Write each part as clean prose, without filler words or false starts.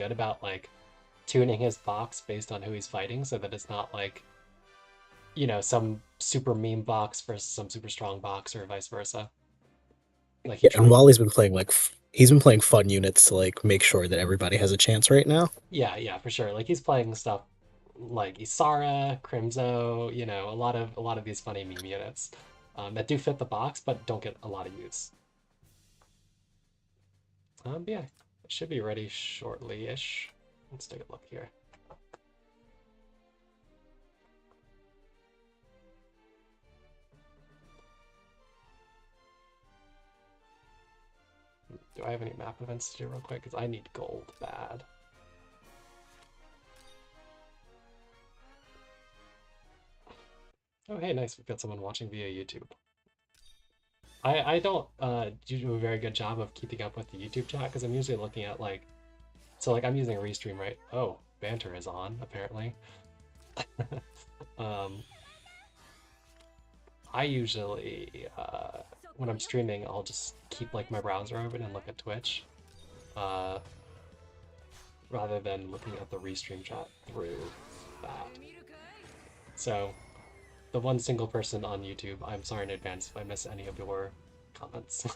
good about like tuning his box based on who he's fighting so that it's not like, some super meme box versus some super strong box or vice versa. Like he Yeah, and tried. Wally's been playing he's been playing fun units to like make sure that everybody has a chance right now. Yeah, yeah, for sure. Like he's playing stuff like Isara, Crimzo, a lot of these funny meme units that do fit the box but don't get a lot of use. Yeah, it should be ready shortly-ish. Let's take a look here. Do I have any map events to do real quick? Because I need gold bad. Oh, hey, nice. We've got someone watching via YouTube. I don't do a very good job of keeping up with the YouTube chat because I'm usually looking at like, so like I'm using a restream, right? Oh, banter is on apparently. um, I usually when I'm streaming, I'll just keep like my browser open and look at Twitch, uh, rather than looking at the restream chat through that. So the one single person on YouTube, I'm sorry in advance if I miss any of your comments.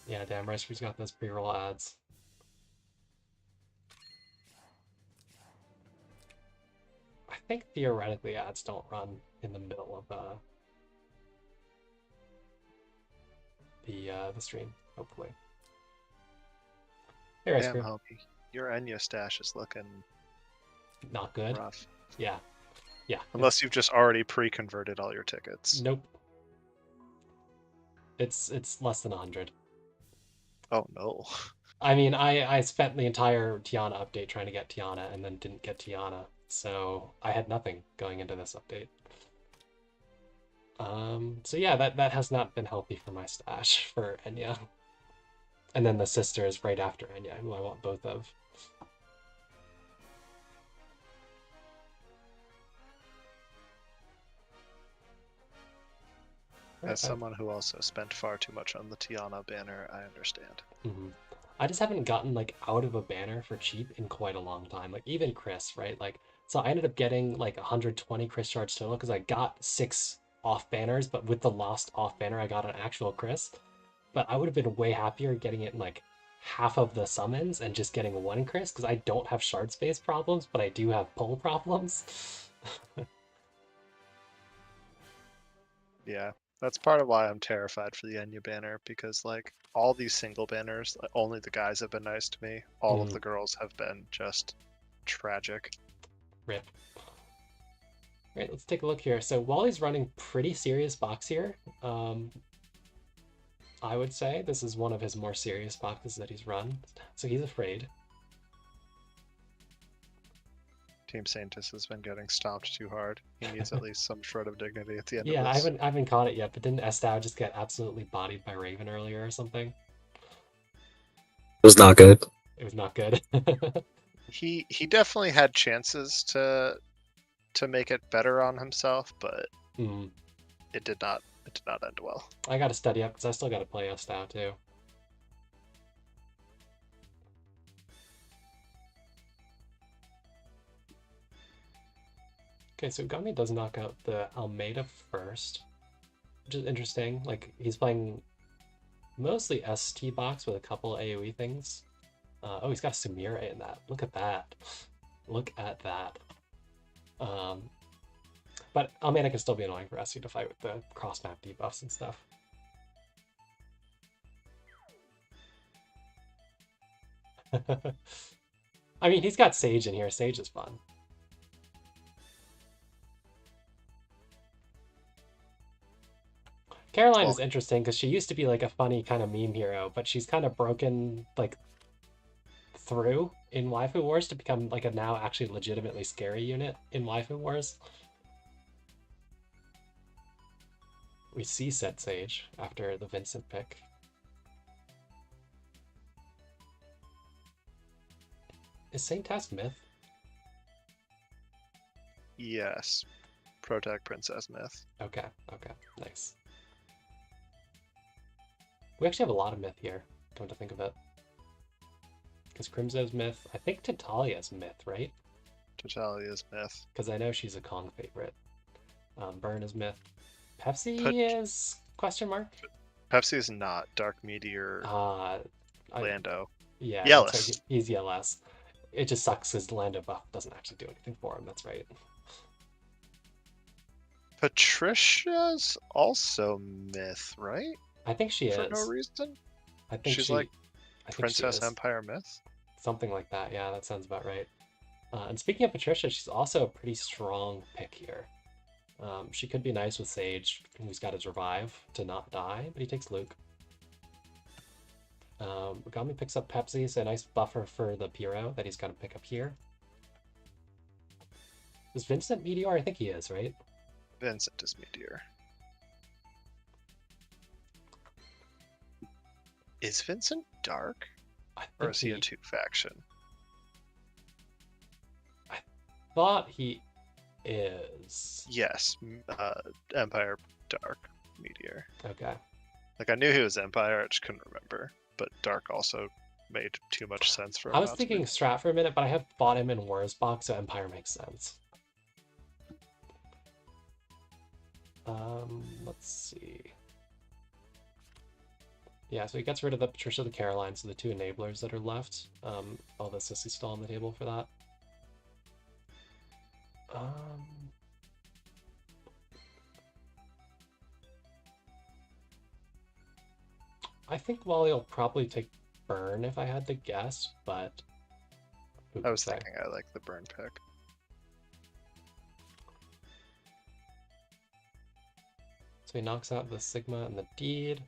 Yeah, damn, Rice's got those pre-roll ads. I think theoretically ads don't run in the middle of the stream, hopefully. Hey, Rice Damn, Crew. homie. Your Enya stash is looking Not good. rough. Yeah, yeah. Unless you've just already pre-converted all your tickets. Nope. It's less than 100. Oh no. I mean, I spent the entire Tiana update trying to get Tiana and then didn't get Tiana, so I had nothing going into this update. So yeah, that has not been healthy for my stash for Enya. And then the sister is right after Enya, who I want both of. As Right, someone who also spent far too much on the Tiana banner, I understand. I just haven't gotten like out of a banner for cheap in quite a long time. Like even Chris, right? Like so I ended up getting like 120 Chris shards total because I got 6 off banners, but with the lost off banner, I got an actual Chris. But I would have been way happier getting it in like half of the summons and just getting one Chris because I don't have shard space problems, but I do have pull problems. Yeah, that's part of why I'm terrified for the Enya banner, because like all these single banners, only the guys have been nice to me. All of the girls have been just tragic. Rip. Right, let's take a look here. So Wally's running pretty serious box here. I would say this is one of his more serious boxes that he's run. So he's afraid. Team Saintus has been getting stomped too hard. He needs at least some shred of dignity at the end of Yeah, I this. haven't caught it yet, but didn't Estau just get absolutely bodied by Raven earlier or something? It was not good. It was not good. He definitely had chances to make it better on himself, but Mm. it did not end well. I gotta study up because I still gotta play Estau too. Okay, so Oogami does knock out the Almeida first, which is interesting. Like he's playing mostly ST box with a couple AoE things. Oh, he's got Sumire in that. Look at that. Look at that. Um, but Almeida can still be annoying for SC to fight with the cross map debuffs and stuff. I mean, he's got Sage in here. Sage is fun. Caroline Well, is interesting because she used to be like a funny kind of meme hero, but she's kind of broken like through in Waifu Wars to become like a now actually legitimately scary unit in Waifu Wars. We see Set Sage after the Vincent pick. Is Saint Task Myth? yes. Protag Princess Myth. Okay, okay, nice. We actually have a lot of myth here, come to think of it. Because Crimso's myth, I think Tatalia's myth, right? Tatalia's myth. Because I know she's a Kong favorite. Burn is myth. Put Pepsi is question mark? Pepsi is not Dark Meteor Uh, Lando. yeah, that's right. Yellis. He's LS. It just sucks because Lando buff doesn't actually do anything for him. That's right. Patricia's also myth, right? I think she For no is. reason. I think She's she. like I think she Princess is. Empire myth. Something like that. Yeah, that sounds about right. And speaking of Patricia, she's also a pretty strong pick here. She could be nice with Sage, who's got his revive to not die, but he takes Luke. Oogami picks up Pepsi, so a nice buffer for the Pyro that he's going to pick up here. Is Vincent Meteor? I think he is, right? Vincent is Meteor. Is Vincent dark? Or is he a 2 faction? I thought he is. Yes, Empire Dark Meteor. Okay. Like I knew he was Empire, I just couldn't remember. But Dark also made too much sense for him. I was thinking Strat for a minute, but I have bought him in Wars box, so Empire makes sense. Let's see. Yeah, so he gets rid of the Patricia, the Caroline, so the 2 enablers that are left. All the Sissy's still on the table for that. I think Wally will probably take Burn if I had to guess, but I was thinking I like the Burn pick. So he knocks out the Sigma and the Deed.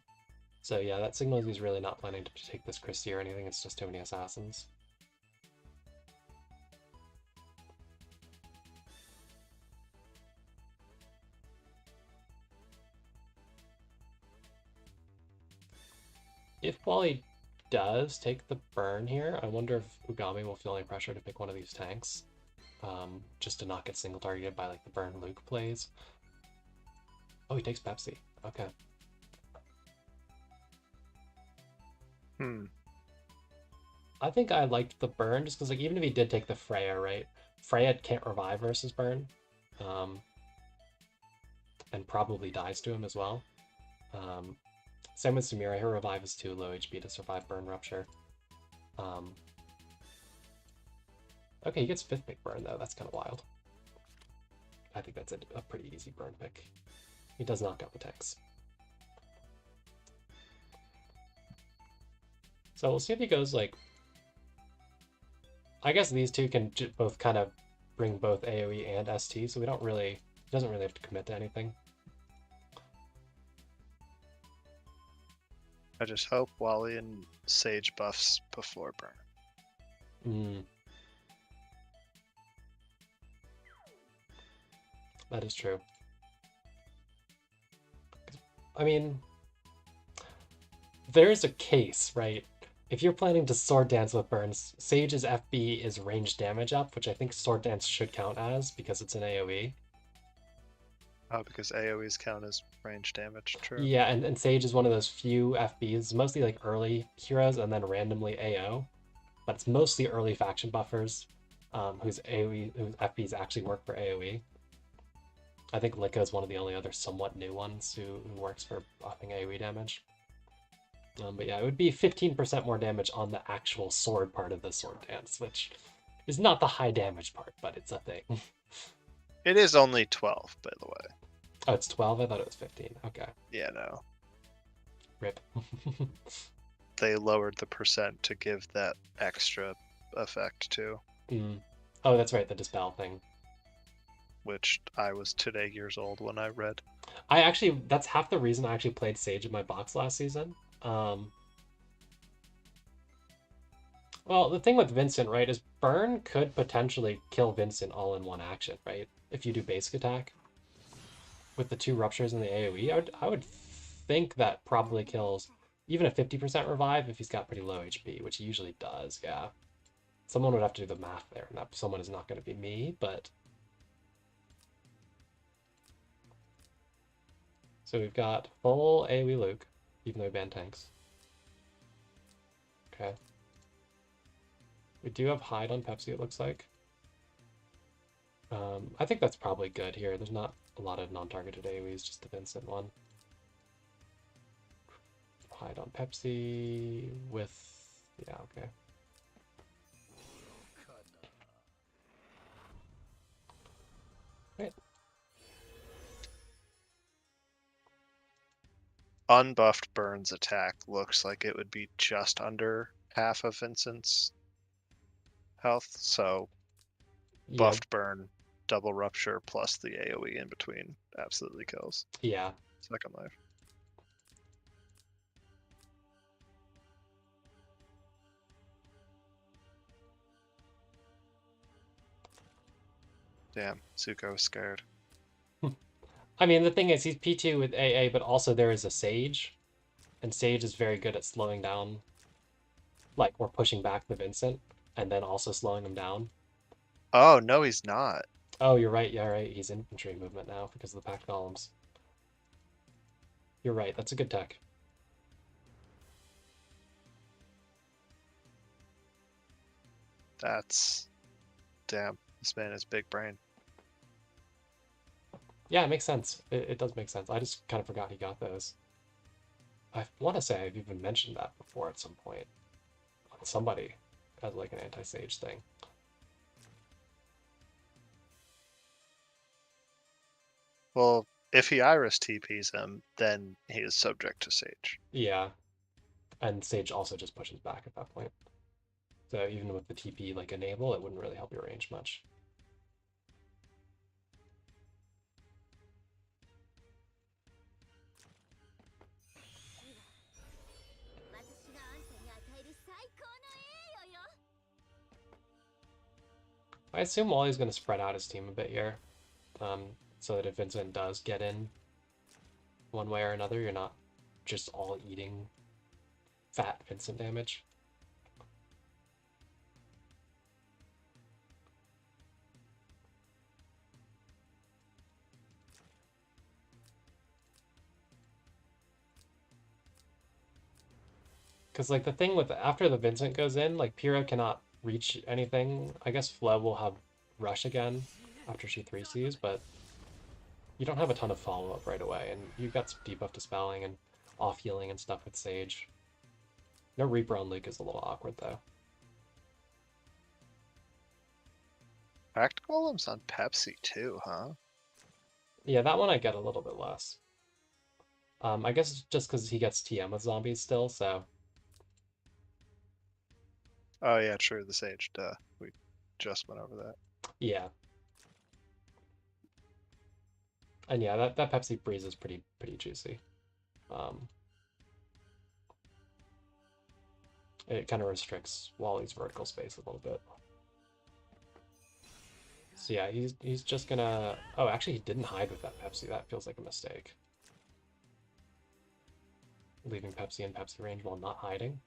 So yeah, that signals he's really not planning to take this Christie or anything, it's just too many assassins. If Wally does take the burn here, I wonder if Oogami will feel any pressure to pick one of these tanks. Just to not get single targeted by like the burn Luke plays. Oh, he takes Pepsi. Okay. I think I liked the burn just because like even if he did take the Freya, right? Freya can't revive versus burn. And probably dies to him as well. Same with Samira, her revive is too low HP to survive burn rupture. Okay, he gets 5th pick burn though, that's kind of wild. I think that's a pretty easy burn pick. He does knock out the tanks. So we'll see if he goes like... I guess these 2 can both kind of bring both AoE and ST, so we don't really... He doesn't really have to commit to anything. I just hope Walleon Sage buffs before burn. That is true. I mean, there's a case, right? If you're planning to sword dance with burns, Sage's FB is range damage up, which I think sword dance should count as because it's an AoE. Oh, because AoEs count as range damage, true. Yeah, and Sage is one of those few FBs, mostly like early heroes and then randomly AO. But it's mostly early faction buffers whose FBs actually work for AoE. I think Licca is one of the only other somewhat new ones who works for buffing AoE damage. But yeah, it would be 15% more damage on the actual sword part of the sword dance, which is not the high damage part, but it's a thing. It is only 12, by the way. Oh, it's 12? I thought it was 15. Okay. Yeah, no. Rip. They lowered the percent to give that extra effect too. Oh, that's right, the Dispel thing. Which I was today years old when I read. That's half the reason I actually played Sage in my box last season. Well, the thing with Vincent, right, is Burn could potentially kill Vincent all in one action, right? If you do basic attack. With the 2 ruptures in the AoE, I would think that probably kills even a 50% revive if he's got pretty low HP, which he usually does, yeah. Someone would have to do the math there, and that someone is not going to be me, but... So we've got full AoE Luke, even though we banned tanks. Okay. We do have hide on Pepsi, it looks like. I think that's probably good here. There's not a lot of non-targeted AoEs, just the Vincent one. Hide on Pepsi with... Yeah, okay. Right. Unbuffed Burns attack looks like it would be just under half of Vincent's health, so Yeah, buffed burn, double rupture plus the AoE in between absolutely kills. yeah. Second life. Damn, Zuko was scared. I mean, the thing is, he's P2 with AA, but also there is a Sage, and Sage is very good at slowing down, like, or pushing back the Vincent, and then also slowing him down. Oh, no, he's not. Oh, you're right. Yeah, right. He's infantry movement now because of the packed columns. You're right. That's a good tech. That's... Damn, this man has big brain. Yeah, it makes sense. It does make sense. I just kind of forgot he got those. I want to say I've even mentioned that before at some point. Somebody as like an anti-Sage thing. Well, if he Iris TPs him, then he is subject to Sage. Yeah, and Sage also just pushes back at that point. So even with the TP like enable, it wouldn't really help your range much. I assume Wally's going to spread out his team a bit here, so that if Vincent does get in one way or another, you're not just all eating fat Vincent damage. Because like the thing with after the Vincent goes in, like Pyrrha cannot reach anything. I guess Flo will have rush again after she 3Cs, but you don't have a ton of follow-up right away, and you've got some debuff dispelling and off healing and stuff with Sage. No Reaper on Luke is a little awkward though. Packed Golems on Pepsi too, huh? Yeah, that one I get a little bit less. I guess it's just because he gets TM with zombies still, so Oh yeah, true, the Sage, duh. We just went over that. yeah. And yeah, that Pepsi Breeze is pretty juicy. It kind of restricts Wally's vertical space a little bit. So yeah, he's just gonna... Oh, actually he didn't hide with that Pepsi. That feels like a mistake. Leaving Pepsi in Pepsi range while not hiding.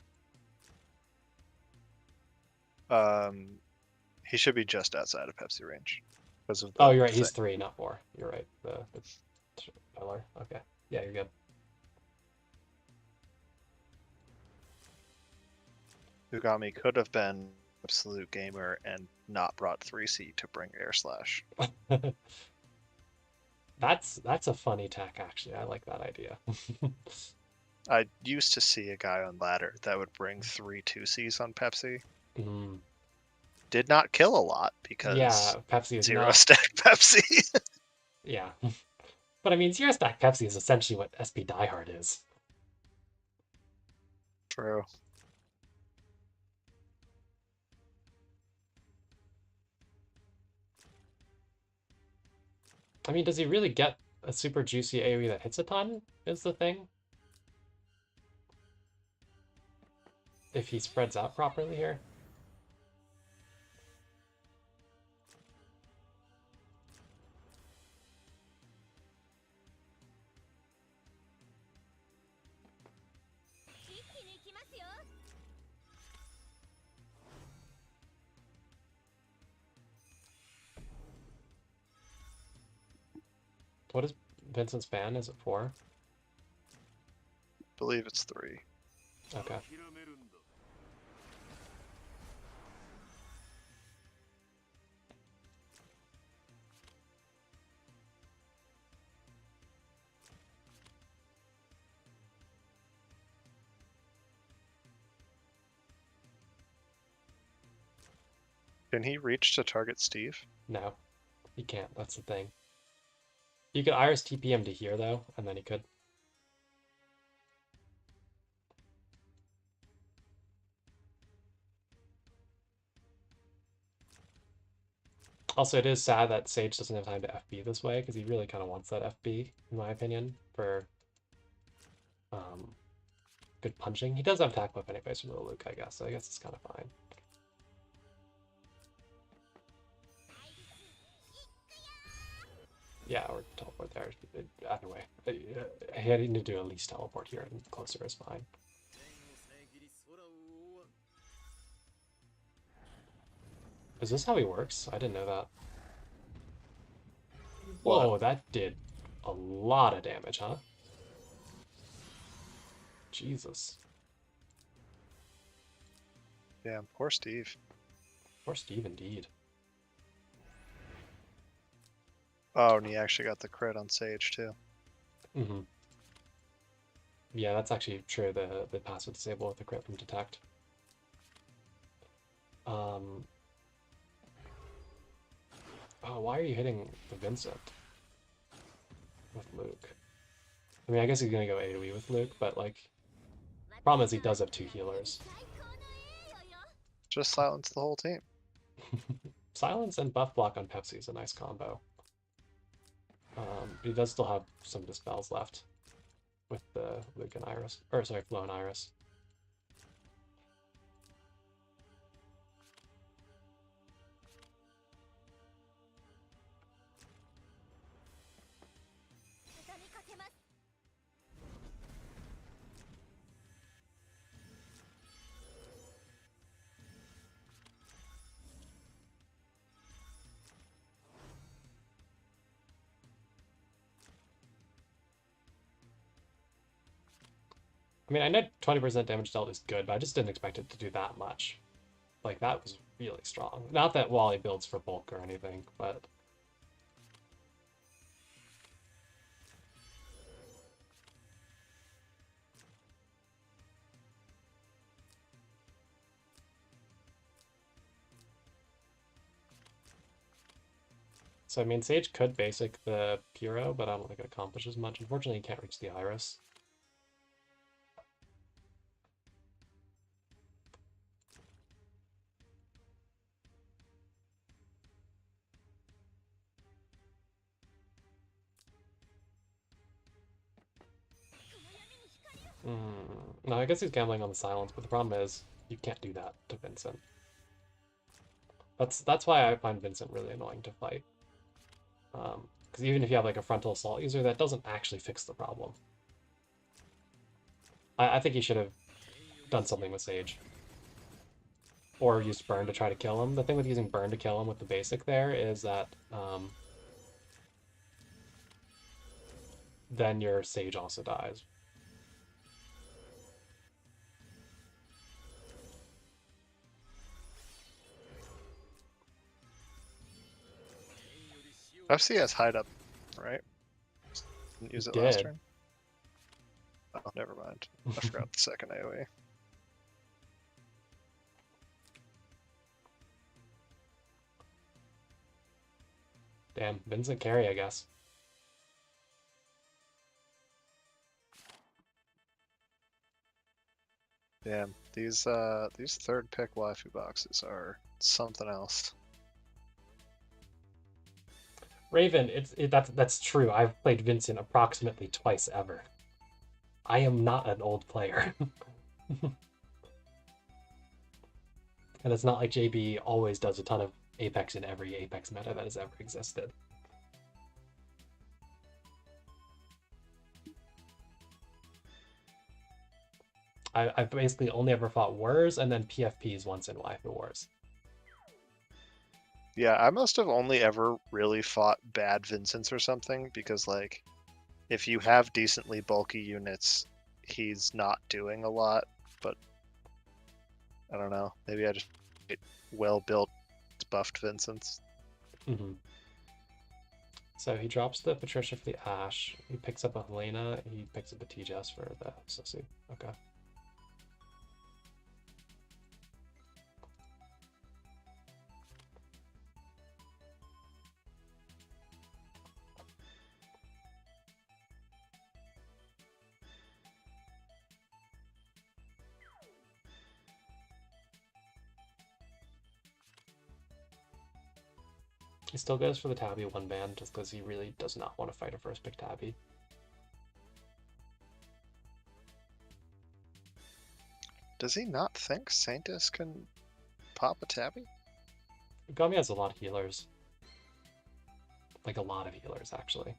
He should be just outside of Pepsi range. Because of Oh, the you're right. thing. He's 3, not 4. You're right. The pillar. Okay. Yeah, you're good. Oogami could have been absolute gamer and not brought 3C to bring air slash. That's a funny tech, actually. I like that idea. I used to see a guy on ladder that would bring 3 2Cs on Pepsi. Mm. Did not kill a lot because Yeah, Pepsi is zero not... stack Pepsi. Yeah. But I mean, zero stack Pepsi is essentially what SP Diehard is. True. I mean, does he really get a super juicy AoE that hits a ton, is the thing? If he spreads out properly here? What is Vincent's ban? Is it 4? Believe it's 3. Okay. Can he reach to target Steve? No, he can't. That's the thing. You could Iris TP him to here, though, and then he could. Also, it is sad that Sage doesn't have time to FB this way, because he really kind of wants that FB, in my opinion, for good punching. He does have attack whip anyways from the Luke, I guess, so I guess it's kind of fine. Yeah, or teleport there. Either way. I had to do at least teleport here, and closer is fine. Is this how he works? I didn't know that. Whoa, What? that did a lot of damage, huh? Jesus. Damn, poor Steve. Poor Steve, indeed. Oh, and he actually got the crit on Sage too. Mm-hmm. Yeah, that's actually true. The passive disable with the crit from detect. Oh, why are you hitting the Vincent with Luke? I mean, I guess he's gonna go AoE with Luke, but like, problem is he does have 2 healers. Just silence the whole team. Silence and buff block on Pepsi is a nice combo. He does still have some dispels left with the Luke and Iris, or sorry, Flo and Iris. I mean, I know 20% damage dealt is good, but I just didn't expect it to do that much. Like, that was really strong. Not that Wally builds for bulk or anything, but... So, I mean, Sage could basic the Puro, but I don't think it accomplishes much. Unfortunately, he can't reach the Iris. No, I guess he's gambling on the silence, but the problem is you can't do that to Vincent. That's why I find Vincent really annoying to fight. Because even if you have like a frontal assault user, that doesn't actually fix the problem. I think he should have done something with Sage. Or used Burn to try to kill him. The thing with using Burn to kill him with the basic there is that then your Sage also dies. FC has hide up, right? Didn't use it last turn. Oh, never mind. I forgot the second AoE. Damn, Vincent carry, I guess. Damn, these third pick waifu boxes are something else. Raven, that's true. I've played Vincent approximately twice ever. I am not an old player. And it's not like JB always does a ton of Apex in every Apex meta that has ever existed. I've basically only ever fought Wars and then PFPs once in Waifu Wars. Yeah, I must have only ever really fought bad Vincents or something, because like, if you have decently bulky units, he's not doing a lot, but I don't know, maybe I just well-built, buffed Vincents. Mm-hmm. So he drops the Patricia for the Ashe, he picks up a Helena, he picks up a TJS for the Sissy. Okay. He still goes for the Tabby one ban just because he really does not want to fight a first pick Tabby. Does he not think Saintus can pop a Tabby? Oogami has a lot of healers. Like a lot of healers, actually.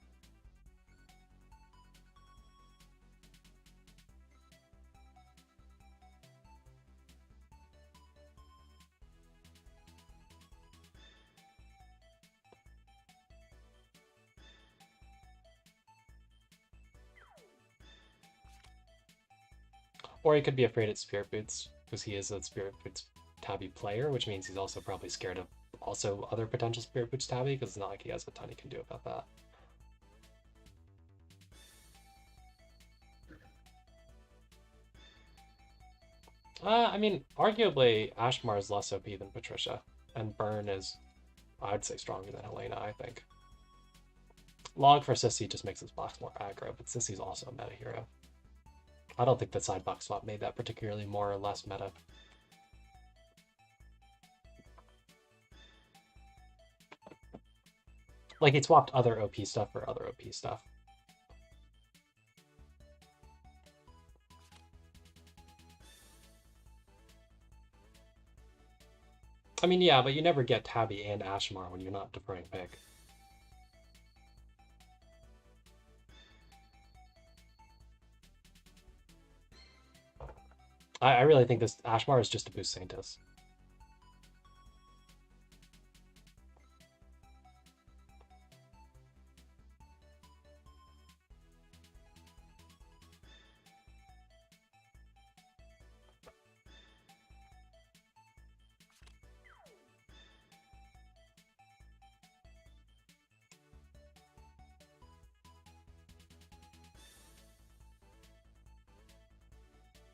Or he could be afraid at Spirit Boots, because he is a Spirit Boots Tabby player, which means he's also probably scared of also other potential Spirit Boots Tabby, because it's not like he has a ton he can do about that. I mean, arguably, Ashmar is less OP than Patricia, and Burn is, I'd say, stronger than Helena, I think. Log for Sissy just makes his box more aggro, but Sissy's also a meta hero. I don't think the side box swap made that particularly more or less meta. Like, he swapped other OP stuff for other OP stuff. I mean, yeah, but you never get Tabby and Ashmar when you're not deferring pick. I really think this Ashmar is just to boost Saintus.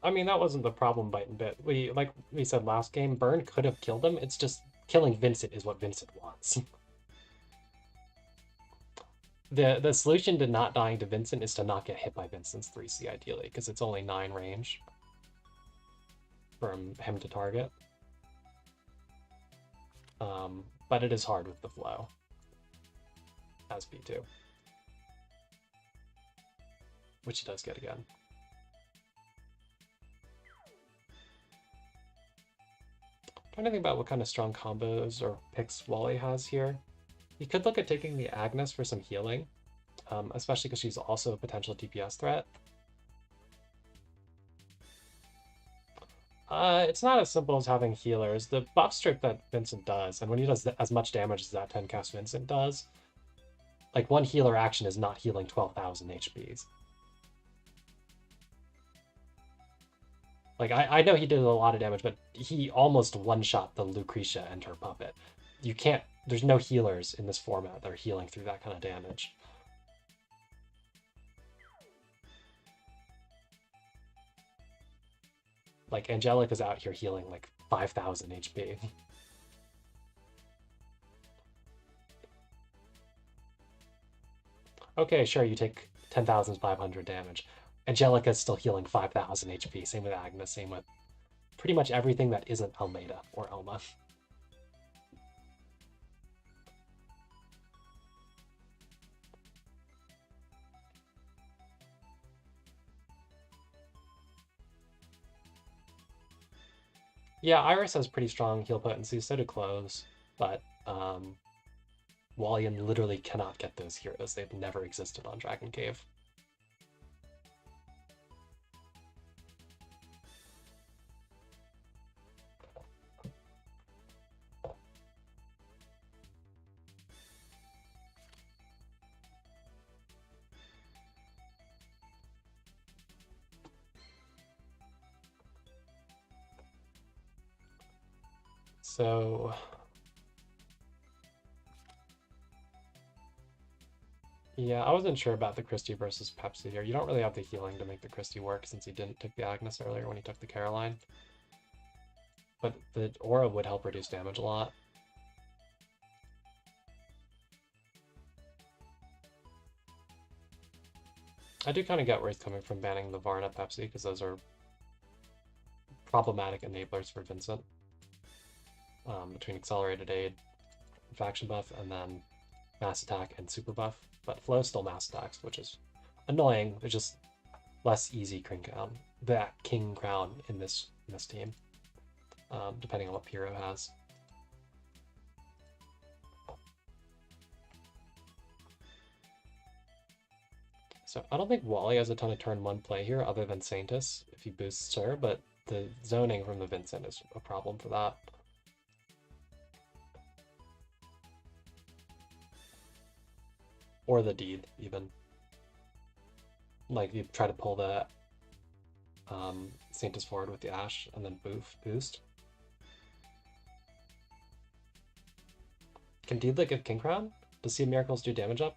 I mean, that wasn't the problem biting bit. Like we said last game, Burn could have killed him. It's just killing Vincent is what Vincent wants. The solution to not dying to Vincent is to not get hit by Vincent's 3C ideally, because it's only 9 range from him to target. But it is hard with the flow, as B2. Which he does get again. Trying to think about what kind of strong combos or picks Wally has here. You could look at taking the Agnes for some healing, especially because she's also a potential DPS threat. It's not as simple as having healers. The buff strip that Vincent does, and when he does as much damage as that 10 cast Vincent does, like one healer action is not healing 12,000 HPs. Like, I know he did a lot of damage, but he almost one-shot the Lucretia and her puppet. You can't, there's no healers in this format that are healing through that kind of damage. Like, Angelica's out here healing like 5,000 HP. Okay, sure, you take 10,500 damage. Angelica's still healing 5,000 HP. Same with Agnes, same with pretty much everything that isn't Almeida or Elma. Yeah, Iris has pretty strong heal potency, so do Cloves, but Walleon literally cannot get those heroes. They've never existed on Dragon Cave. So yeah, I wasn't sure about the Christie versus Pepsi here. You don't really have the healing to make the Christie work since he didn't take the Agnes earlier when he took the Caroline. But the Aura would help reduce damage a lot. I do kind of get where he's coming from banning the Varna Pepsi, because those are problematic enablers for Vincent. Between Accelerated Aid, faction buff, and then mass attack and super buff. But Flo still mass attacks, which is annoying. It's just less easy king crown in this team, depending on what Piro has. So I don't think Wally has a ton of turn 1 play here other than Saintus if he boosts her, but the zoning from the Vincent is a problem for that. Or the deed, even. Like, you try to pull the Saintus forward with the Ash and then boost. Can Deed like give King Crown? Does Sea of Miracles do damage up?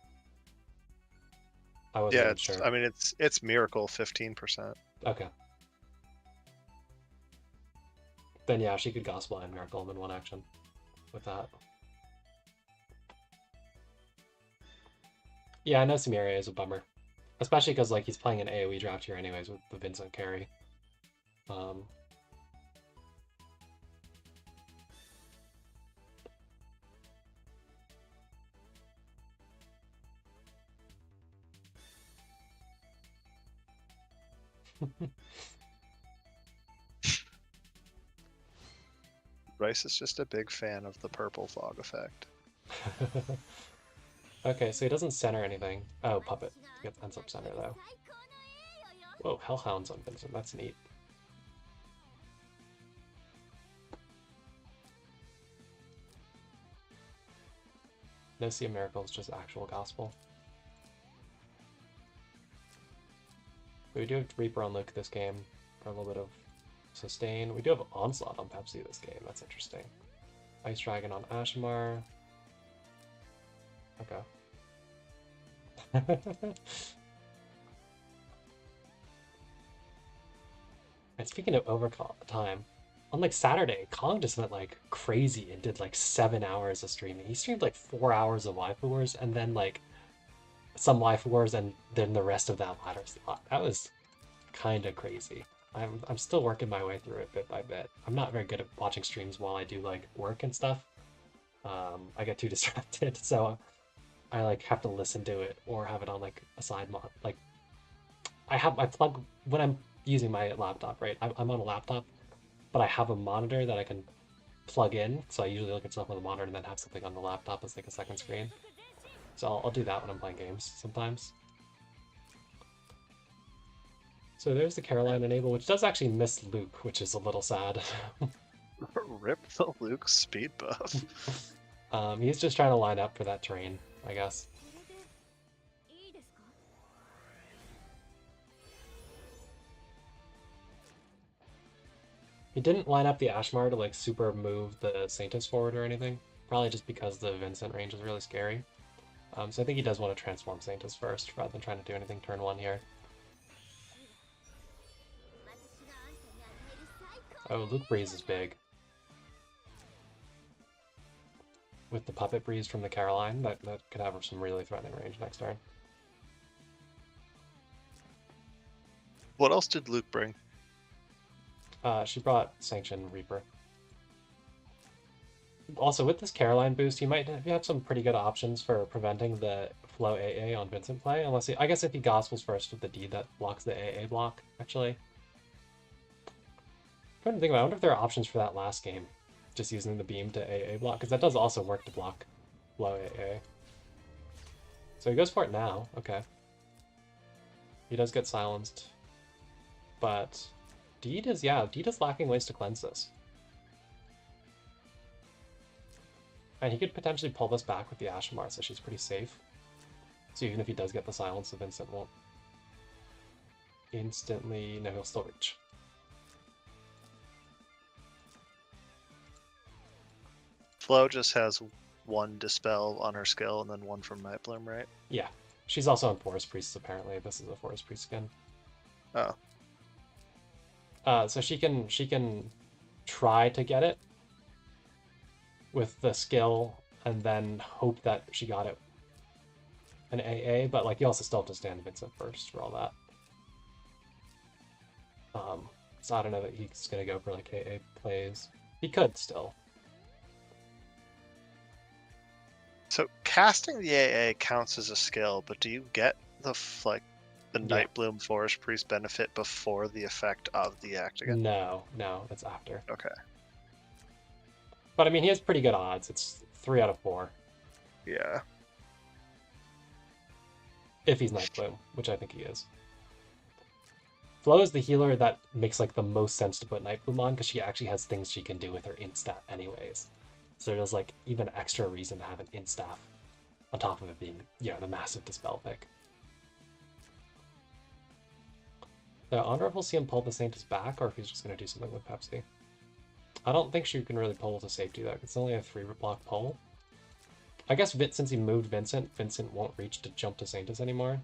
I wasn't even sure. I mean, it's Miracle 15%. Okay. Then yeah, she could Gospel and Miracle him in one action with that. Yeah, I know Samaria is a bummer. Especially because like he's playing an AoE draft here anyways with the Vincent carry. Rice is just a big fan of the purple fog effect. Okay, so he doesn't center anything. Oh, Puppet. He ends up center though. Whoa, Hellhound's on Vincent. That's neat. No Sea of Miracles, just actual Gospel. But we do have Reaper on Luke this game for a little bit of sustain. We do have Onslaught on Pepsi this game. That's interesting. Ice Dragon on Ashimar. Okay. And speaking of overtime, on like Saturday, Kong just went like crazy and did like 7 hours of streaming. He streamed like 4 hours of Waifu Wars and then like some Waifu Wars and then the rest of that ladder slot. That was kind of crazy. I'm still working my way through it bit by bit. I'm not very good at watching streams while I do like work and stuff. I get too distracted, so I like have to listen to it or have it on like a side mod. Like I plug when I'm using my laptop, right? I'm on a laptop, but I have a monitor that I can plug in. So I usually look at stuff on the monitor and then have something on the laptop as like a second screen. So I'll do that when I'm playing games sometimes. So there's the Caroline enable, which does actually miss Luke, which is a little sad. Rip the Luke speed buff. He's just trying to line up for that terrain, I guess. He didn't line up the Ashmar to like super move the Saintus forward or anything. Probably just because the Vincent range is really scary. So I think he does want to transform Saintus first rather than trying to do anything turn 1 here. Oh, Luke Breeze is big. With the Puppet Breeze from the Caroline, that could have some really threatening range next turn. What else did Luke bring? She brought Sanction Reaper. Also, with this Caroline boost, you have some pretty good options for preventing the flow AA on Vincent play. Unless I guess if he Gospels first with the D, that blocks the AA block, actually. I'm trying to think about it. I wonder if there are options for that last game. Just using the beam to AA block, because that does also work to block flow AA. So he goes for it now. Okay. He does get silenced. But Deed is lacking ways to cleanse this. And he could potentially pull this back with the Ashimar, so she's pretty safe. So even if he does get the silence, the Vincent won't instantly... No, he'll still reach. Flo just has one Dispel on her skill and then one from Nightbloom, right? Yeah. She's also on Forest Priests, apparently. This is a Forest Priest skin. Oh. So she can try to get it with the skill and then hope that she got it an AA, but like you also still have to stand Vincent first for all that. So I don't know that he's gonna go for like AA plays. He could still. casting the AA counts as a skill, but do you get the the Yeah. Night Bloom Forest Priest benefit before the effect of the act again? No, that's after. Okay. But I mean, he has pretty good odds. It's 3 out of 4 Yeah. if he's Night Bloom, which I think he is. Flo is the healer that makes like the most sense to put Night Bloom on because she actually has things she can do with her Instat anyways. So there's like even extra reason to have an Instaff on top of it being, the massive Dispel pick. I wonder if we'll see him pull the Saintus back or if he's just going to do something with Pepsi. I don't think she can really pull to safety though. It's only a 3-block pull. I guess since he moved Vincent won't reach to jump to Saintus anymore,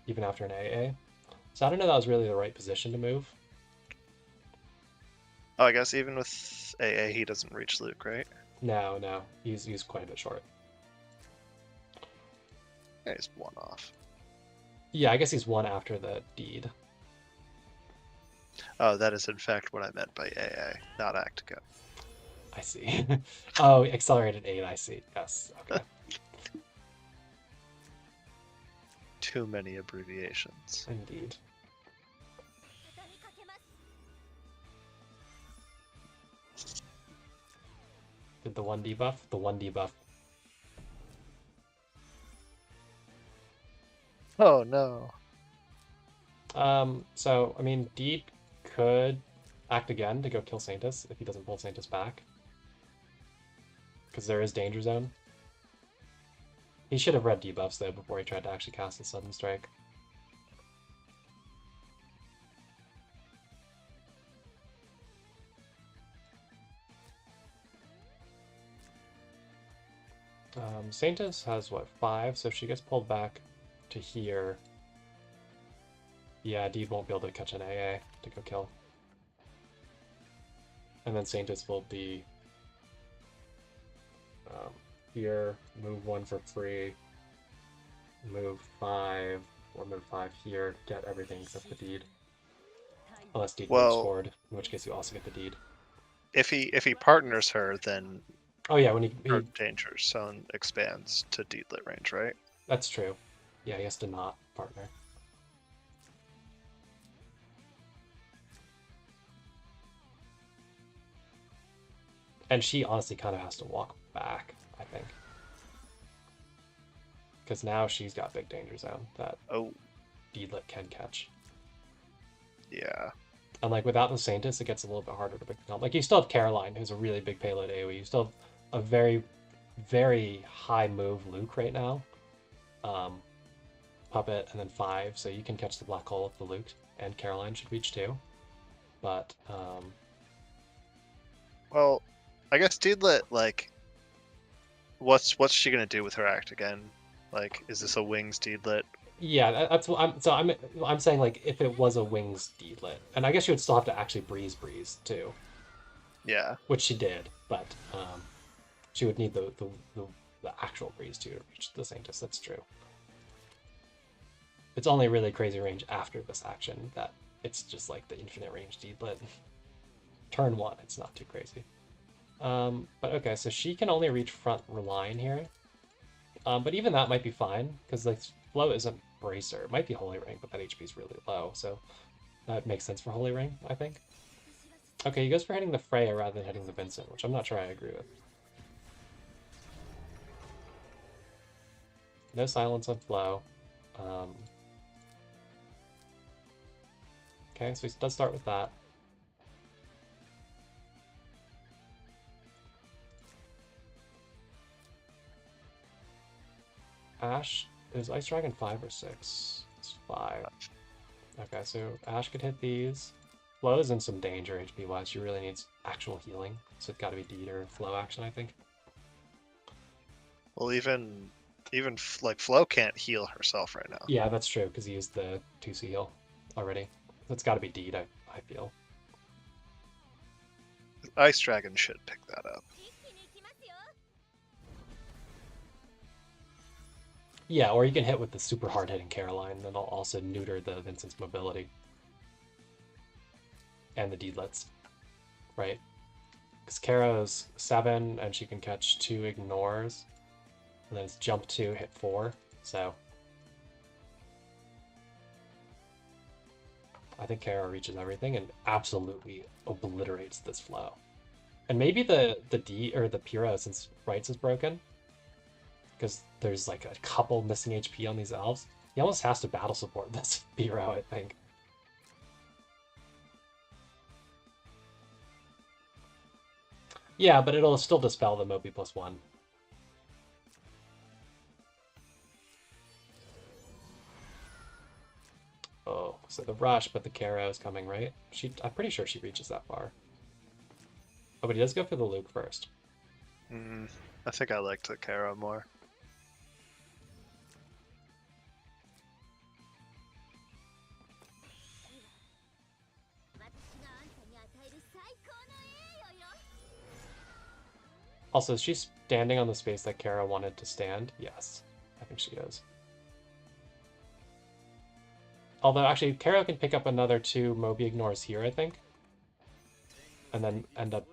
even after an AA. So I don't know if that was really the right position to move. Oh, I guess even with AA, he doesn't reach Luke, right? No, he's quite a bit short. Yeah, he's 1 off. Yeah, I guess he's 1 after the deed. Oh, that is in fact what I meant by AA, not act again. I see. Oh, accelerated 8, I see. Yes, okay. Too many abbreviations. Indeed. Did the 1 debuff? The 1 debuff. Oh no. So, I mean, Deed could act again to go kill Saintus if he doesn't pull Saintus back. Because there is Danger Zone. He should have read debuffs though before he tried to actually cast the Sudden Strike. Saintus has what, 5, so if she gets pulled back to here, yeah, Deed won't be able to catch an AA to go kill. And then Saintus will be here, move 1 for free, move 5, or move 5 here, get everything except the Deed. Unless Deed moves forward, in which case you also get the Deed. If he partners her, then Oh yeah, when he Danger Zone expands to Deedlit range, right? That's true. Yeah, he has to not partner. And she honestly kind of has to walk back, I think. Because now she's got big danger zone that Deedlit can catch. Yeah. And like without the Saintus, it gets a little bit harder to pick them up. Like you still have Caroline, who's a really big payload AoE. You still have a very, very high move Luke right now. Puppet and then 5, so you can catch the black hole with the Luke, and Caroline should reach too. But well, I guess Deedlit, like, what's she gonna do with her act again? Like, is this a Wings Deedlit? Yeah, that's what I'm saying. Like, if it was a Wings Deedlit, and I guess you would still have to actually breeze too. Yeah. Which she did, but she would need the actual breeze to reach the Sanctus. That's true. It's only really crazy range after this action that it's just like the infinite range Deedlit. Turn 1, it's not too crazy. But okay, so she can only reach front line here. But even that might be fine, because like Flow isn't Bracer. It might be Holy Ring, but that HP is really low, so that makes sense for Holy Ring, I think. Okay, he goes for hitting the Freya rather than hitting the Vincent, which I'm not sure I agree with. No silence on Flow. Okay, so he does start with that. Ash, is Ice Dragon 5 or 6? It's 5. Okay, so Ash could hit these. Flo is in some danger HP wise. She really needs actual healing, so it's got to be Deed or Flow action, I think. Well, even like Flo can't heal herself right now. Yeah, that's true because he used the 2C heal already. So it's got to be Deed, I feel. Ice Dragon should pick that up. Yeah, or you can hit with the super hard hitting Caroline, that'll also neuter the Vincent's mobility. And the Deedlets, right? Because Kara's 7 and she can catch 2 ignores. And then it's jump 2, hit 4. So I think Kara reaches everything and absolutely obliterates this flow. And maybe the D or the Piro, since Rights is broken, because there's like a couple missing HP on these elves, he almost has to battle support this Piro, I think. Yeah, but it'll still dispel the Moby +1. Oh, so the rush, but the Kara is coming, right? I'm pretty sure she reaches that far. Oh, but he does go for the Luke first. I think I liked the Kara more. Also, is she standing on the space that Kara wanted to stand? Yes, I think she is. Although, actually, Kara can pick up another 2 Moby ignores here, I think. And then end up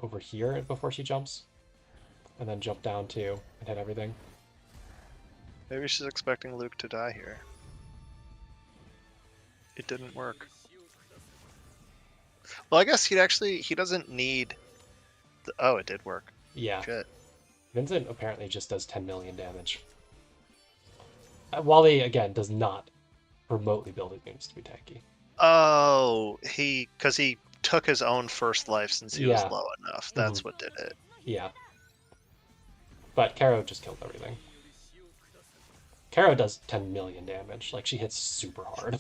over here before she jumps. And then jump down 2 and hit everything. Maybe she's expecting Luke to die here. It didn't work. Well, I guess he doesn't need... Oh, it did work. Yeah. Shit. Vincent apparently just does 10 million damage. Wally, again, does not remotely build his units to be tanky. Oh, because he took his own first life since he was low enough. That's what did it. Yeah. But Karo just killed everything. Karo does 10 million damage. Like, she hits super hard.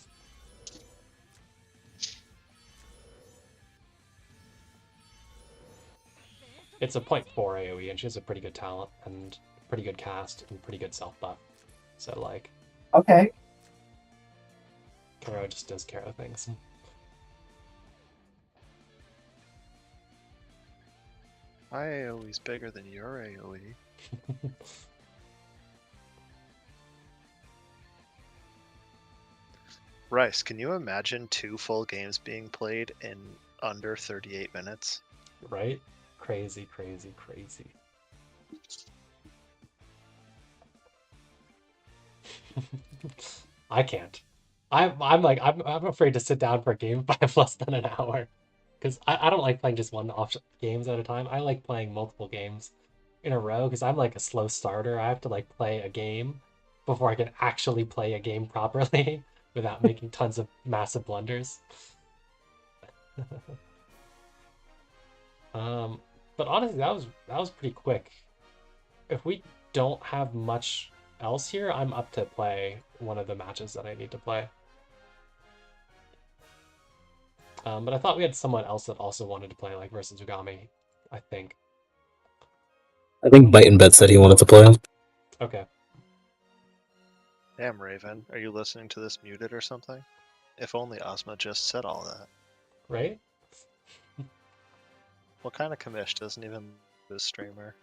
It's a 0.4 AoE, and she has a pretty good talent, and pretty good cast, and pretty good self-buff. So, like... Okay. Karo just does Karo things. My AoE is bigger than your AoE. Rice, can you imagine 2 full games being played in under 38 minutes? Right? Crazy, crazy, crazy. I can't. I'm afraid to sit down for a game by less than an hour. Because I don't like playing just one off games at a time. I like playing multiple games in a row because I'm like a slow starter. I have to like play a game before I can actually play a game properly without making tons of massive blunders. But honestly, that was pretty quick. If we don't have much else here, I'm up to play one of the matches that I need to play. But I thought we had someone else that also wanted to play, like, versus Oogami, I think. I think Bite and Bet said he wanted to play. Okay. Damn, Raven. Are you listening to this muted or something? If only Ozma just said all that. Right? What kind of commish doesn't even this streamer?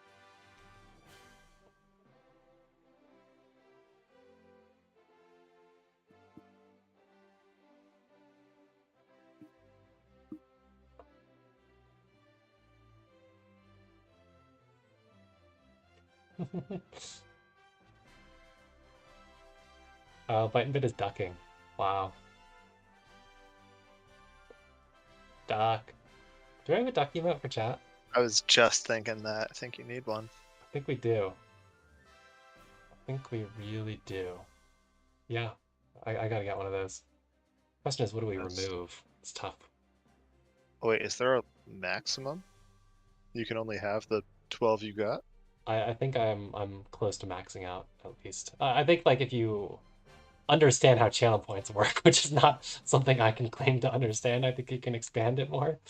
Bite and Bit is ducking. Wow. Duck. Do I have a duck emote for chat? I was just thinking that. I think you need one. I think we do. I think we really do. Yeah. I gotta get one of those. Question is, what do we remove? It's tough. Oh, wait, is there a maximum? You can only have the 12 you got? I think I'm close to maxing out, at least. I think, like, if you understand how channel points work, which is not something I can claim to understand, I think you can expand it more.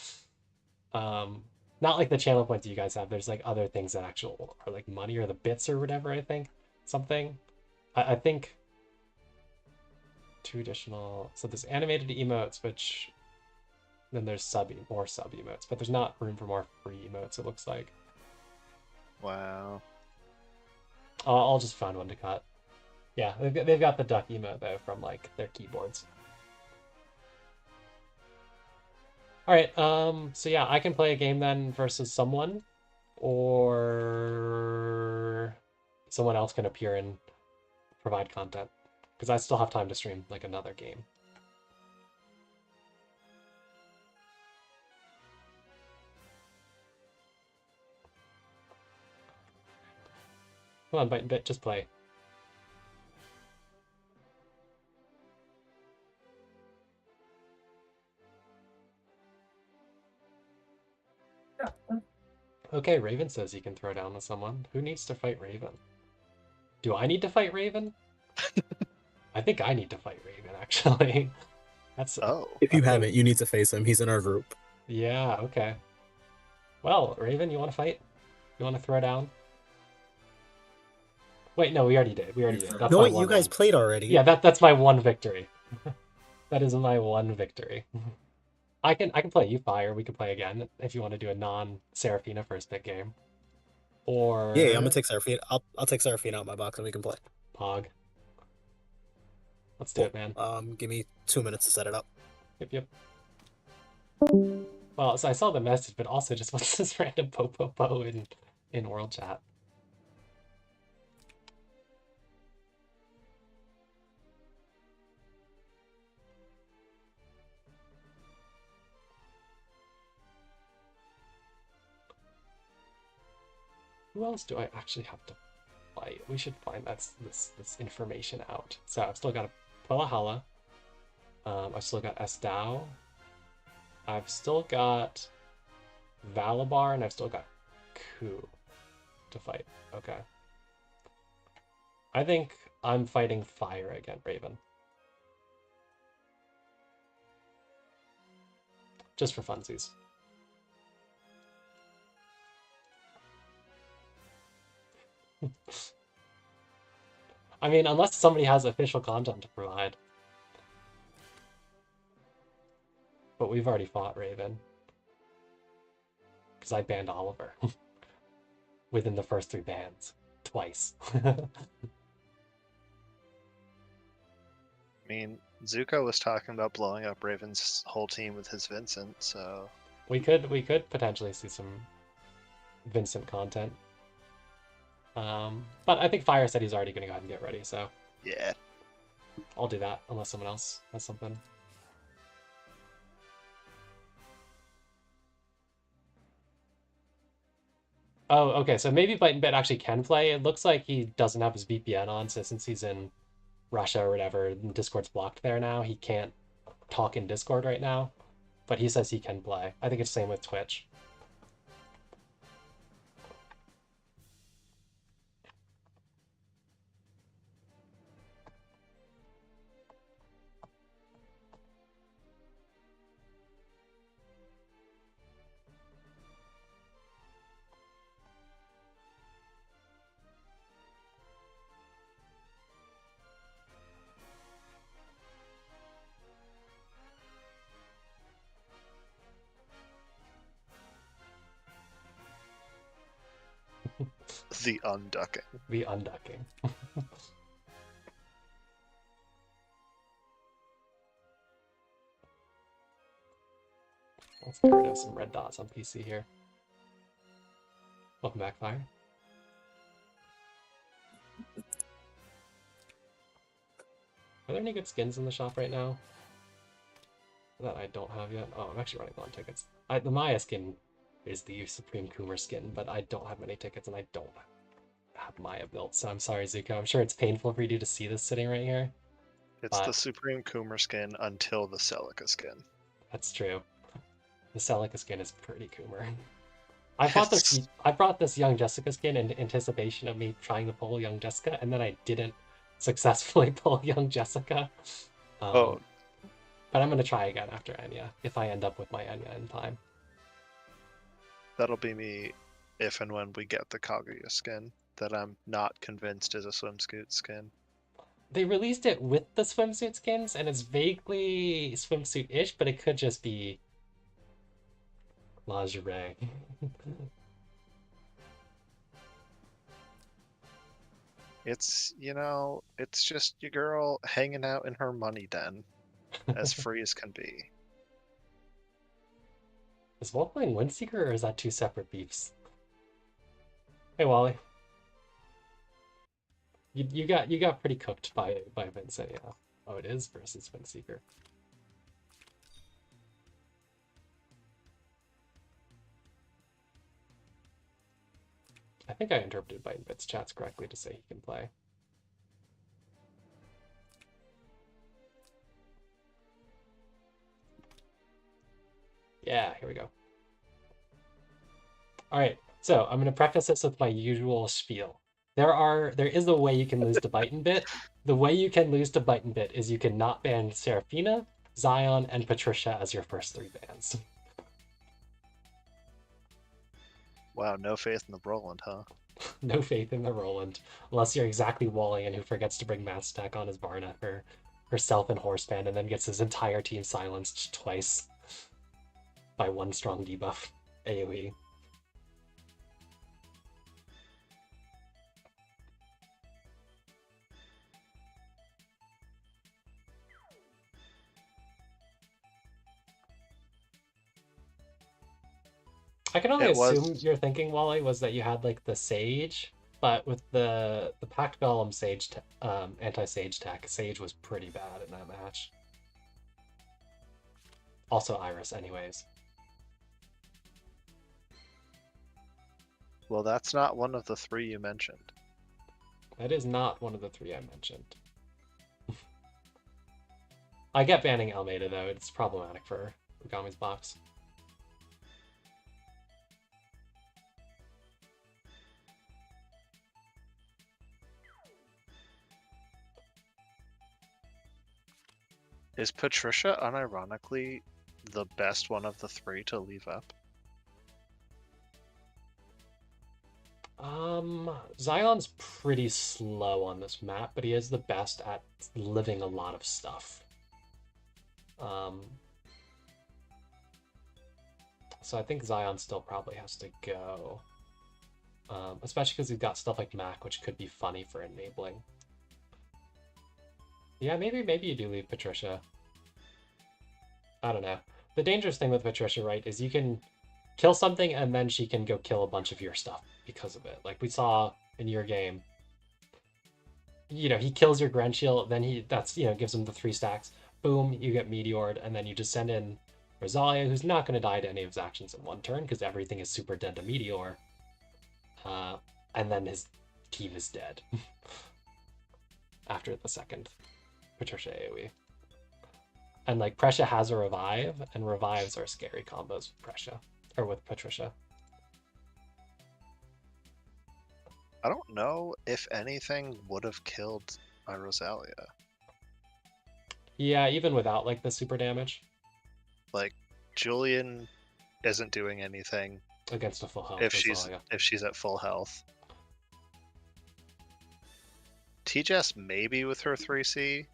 Not like the channel points you guys have. There's, like, other things that actual are, like, money or the bits or whatever, I think. Something. I think 2 additional... So there's animated emotes, which... Then there's more sub emotes, but there's not room for more free emotes, it looks like. Wow. I'll just find one to cut. Yeah, they've got the duck emote, though, from, like, their keyboards. Alright, so yeah, I can play a game then versus someone, or someone else can appear and provide content. Because I still have time to stream like another game. Come on, Bite and Bit, just play. Okay, Raven says he can throw down with someone. Who needs to fight Raven? Do I need to fight Raven? I think I need to fight Raven, actually. That's Oh, If you okay. haven't, you need to face him. He's in our group. Yeah, okay. Well, Raven, you want to fight? You want to throw down? Wait, no, we already did. We already did. That's No, my wait, you one guys one. played already. Yeah, that's my one victory. That is my one victory. I can play you Fire. We can play again if you want to do a non-Seraphina first pick game. Yeah, I'm gonna Or take Seraphine. I'll take Seraphine out of my box and we can play. Pog. Let's do Cool. it, man. Give me 2 minutes to set it up. Yep, yep. Well, so I saw the message, but also just what's this random po in world chat? Who else do I actually have to fight? We should find this information out. So I've still got a Palahala. I've still got Estao. I've still got Valabar, and I've still got Ku to fight. Okay. I think I'm fighting Fire again, Raven. Just for funsies. I mean, unless somebody has official content to provide. But we've already fought Raven. Because I banned Oliver. Within the first 3 bans. Twice. I mean, Zuko was talking about blowing up Raven's whole team with his Vincent, so we could potentially see some Vincent content. But I think Fire said he's already going to go ahead and get ready, so yeah. I'll do that unless someone else has something. Oh, okay, so maybe Bite and Bit actually can play. It looks like he doesn't have his VPN on, so since he's in Russia or whatever, and Discord's blocked there now, he can't talk in Discord right now. But he says he can play. I think it's the same with Twitch. The unducking. The unducking. Let's get rid of some red dots on PC here. Welcome back, Fire. Are there any good skins in the shop right now? That I don't have yet? Oh, I'm actually running low on tickets. The Maya skin is the Supreme Coomer skin, but I don't have many tickets and I don't have Maya built, so I'm sorry, Zuko. I'm sure it's painful for you to see this sitting right here. It's the Supreme Coomer skin until the Celica skin. That's true. The Celica skin is pretty Coomer. I brought this Young Jessica skin in anticipation of me trying to pull Young Jessica, and then I didn't successfully pull Young Jessica. Oh. But I'm going to try again after Enya, if I end up with my Enya in time. That'll be me if and when we get the Kaguya skin that I'm not convinced is a swimsuit skin. They released it with the swimsuit skins, and it's vaguely swimsuit-ish, but it could just be lingerie. It's, it's just your girl hanging out in her money den, as free as can be. Is Wolf playing Windseeker, or is that 2 separate beefs? Hey, Wally. You got pretty cooked by Vincent, yeah. Oh, it is versus Finseeker. I think I interpreted Bite and Bit's chats correctly to say he can play. Yeah, here we go. All right, so I'm going to preface this with my usual spiel. There is a way you can lose to Bite and Bit. The way you can lose to Bite and Bit is you can not ban Seraphina, Zion, and Patricia as your first 3 bans. Wow, no faith in the Roland, huh? No faith in the Roland, unless you're exactly Walleon who forgets to bring Mass Attack on his Varna for herself and Horseman, and then gets his entire team silenced twice by 1 strong debuff AoE. I can only It assume was your thinking, Wally, was that you had like the Sage, but with the Pact Golem Sage anti-Sage tech, Sage was pretty bad in that match. Also Iris, anyways. well, that's not one of the 3 you mentioned. That is not one of the 3 I mentioned. I get banning Almeida though; it's problematic for Oogami's box. Is Patricia unironically the best one of the 3 to leave up? Zion's pretty slow on this map, but he is the best at living a lot of stuff. So I think Zion still probably has to go. Especially because he's got stuff like Mac, which could be funny for enabling. Yeah, maybe you do leave Patricia. I don't know. The dangerous thing with Patricia, right, is you can kill something and then she can go kill a bunch of your stuff because of it. Like we saw in your game. You know, he kills your Grenshield, then gives him the 3 stacks. Boom, you get Meteored, and then you just send in Rosalia, who's not going to die to any of his actions in 1 turn because everything is super dead to Meteor. And then his team is dead after the 2nd Patricia AoE. And like Prescia has a revive, and revives are scary combos with Prescia or with Patricia. I don't know if anything would have killed my Rosalia. Yeah, even without like the super damage Like Julian isn't doing anything against a full health if Rosalia. she's at full health. TJS maybe with her 3C,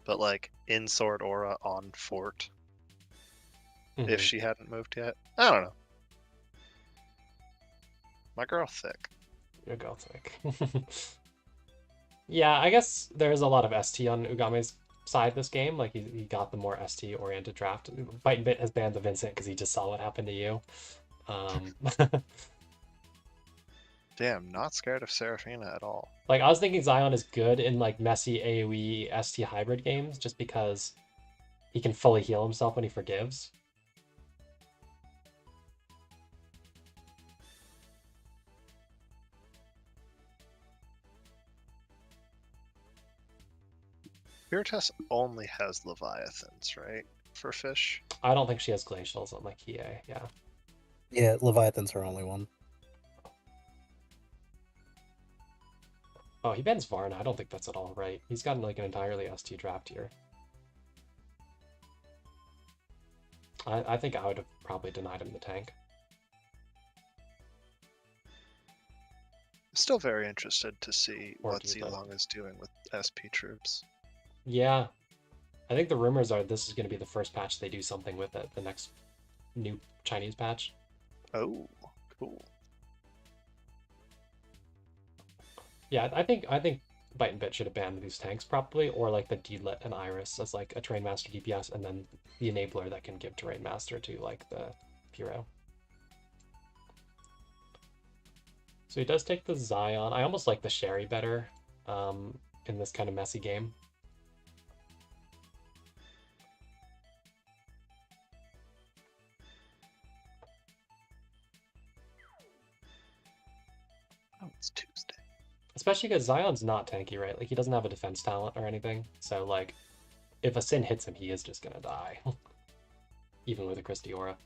but like in Sword Aura on Fort if she hadn't moved yet. I don't know. My girl thick. Your girl thick. Yeah, I guess there's a lot of ST on Ugami's side this game. Like he got the more ST oriented draft. Bite and Bit has banned the Vincent because he just saw what happened to you. Damn, not scared of Seraphina at all. Like I was thinking Zion is good in like messy AoE ST hybrid games just because he can fully heal himself when he forgives. Spiritus only has Leviathans, right? For fish? I don't think she has glacials on like EA, yeah. Yeah, Leviathan's her only one. Oh, he bans Varna. I don't think that's at all right. He's gotten like an entirely ST draft here. I think I would have probably denied him the tank. Still very interested to see Or what Diva. Zilong is doing with SP troops. Yeah. I think the rumors are this is going to be the first patch they do something with it, the next new Chinese patch. Oh, cool. Yeah, I think Bite and Bit should have banned these tanks probably, or like the Deedlit and Iris as like a Terrain Master DPS, and then the enabler that can give Terrain Master to like the Puro. So he does take the Zion. I almost like the Sherry better. in this kind of messy game. Oh, it's Tuesday. Especially because Zion's not tanky, right? Like, he doesn't have a defense talent or anything. So, like, if a Sin hits him, he is just gonna die. Even with a Christie Aura.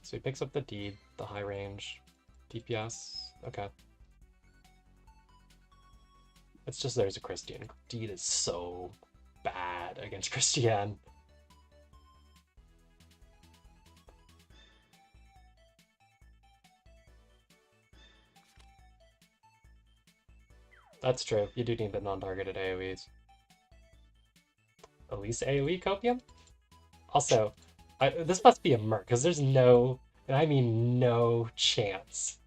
So he picks up the Deed, the high range, DPS. Okay. It's just there's a Christian. Deed is so bad against Christian. That's true. You do need the non-targeted AoEs. At least AoE copium? Also, this must be a merc, because there's no, and I mean no chance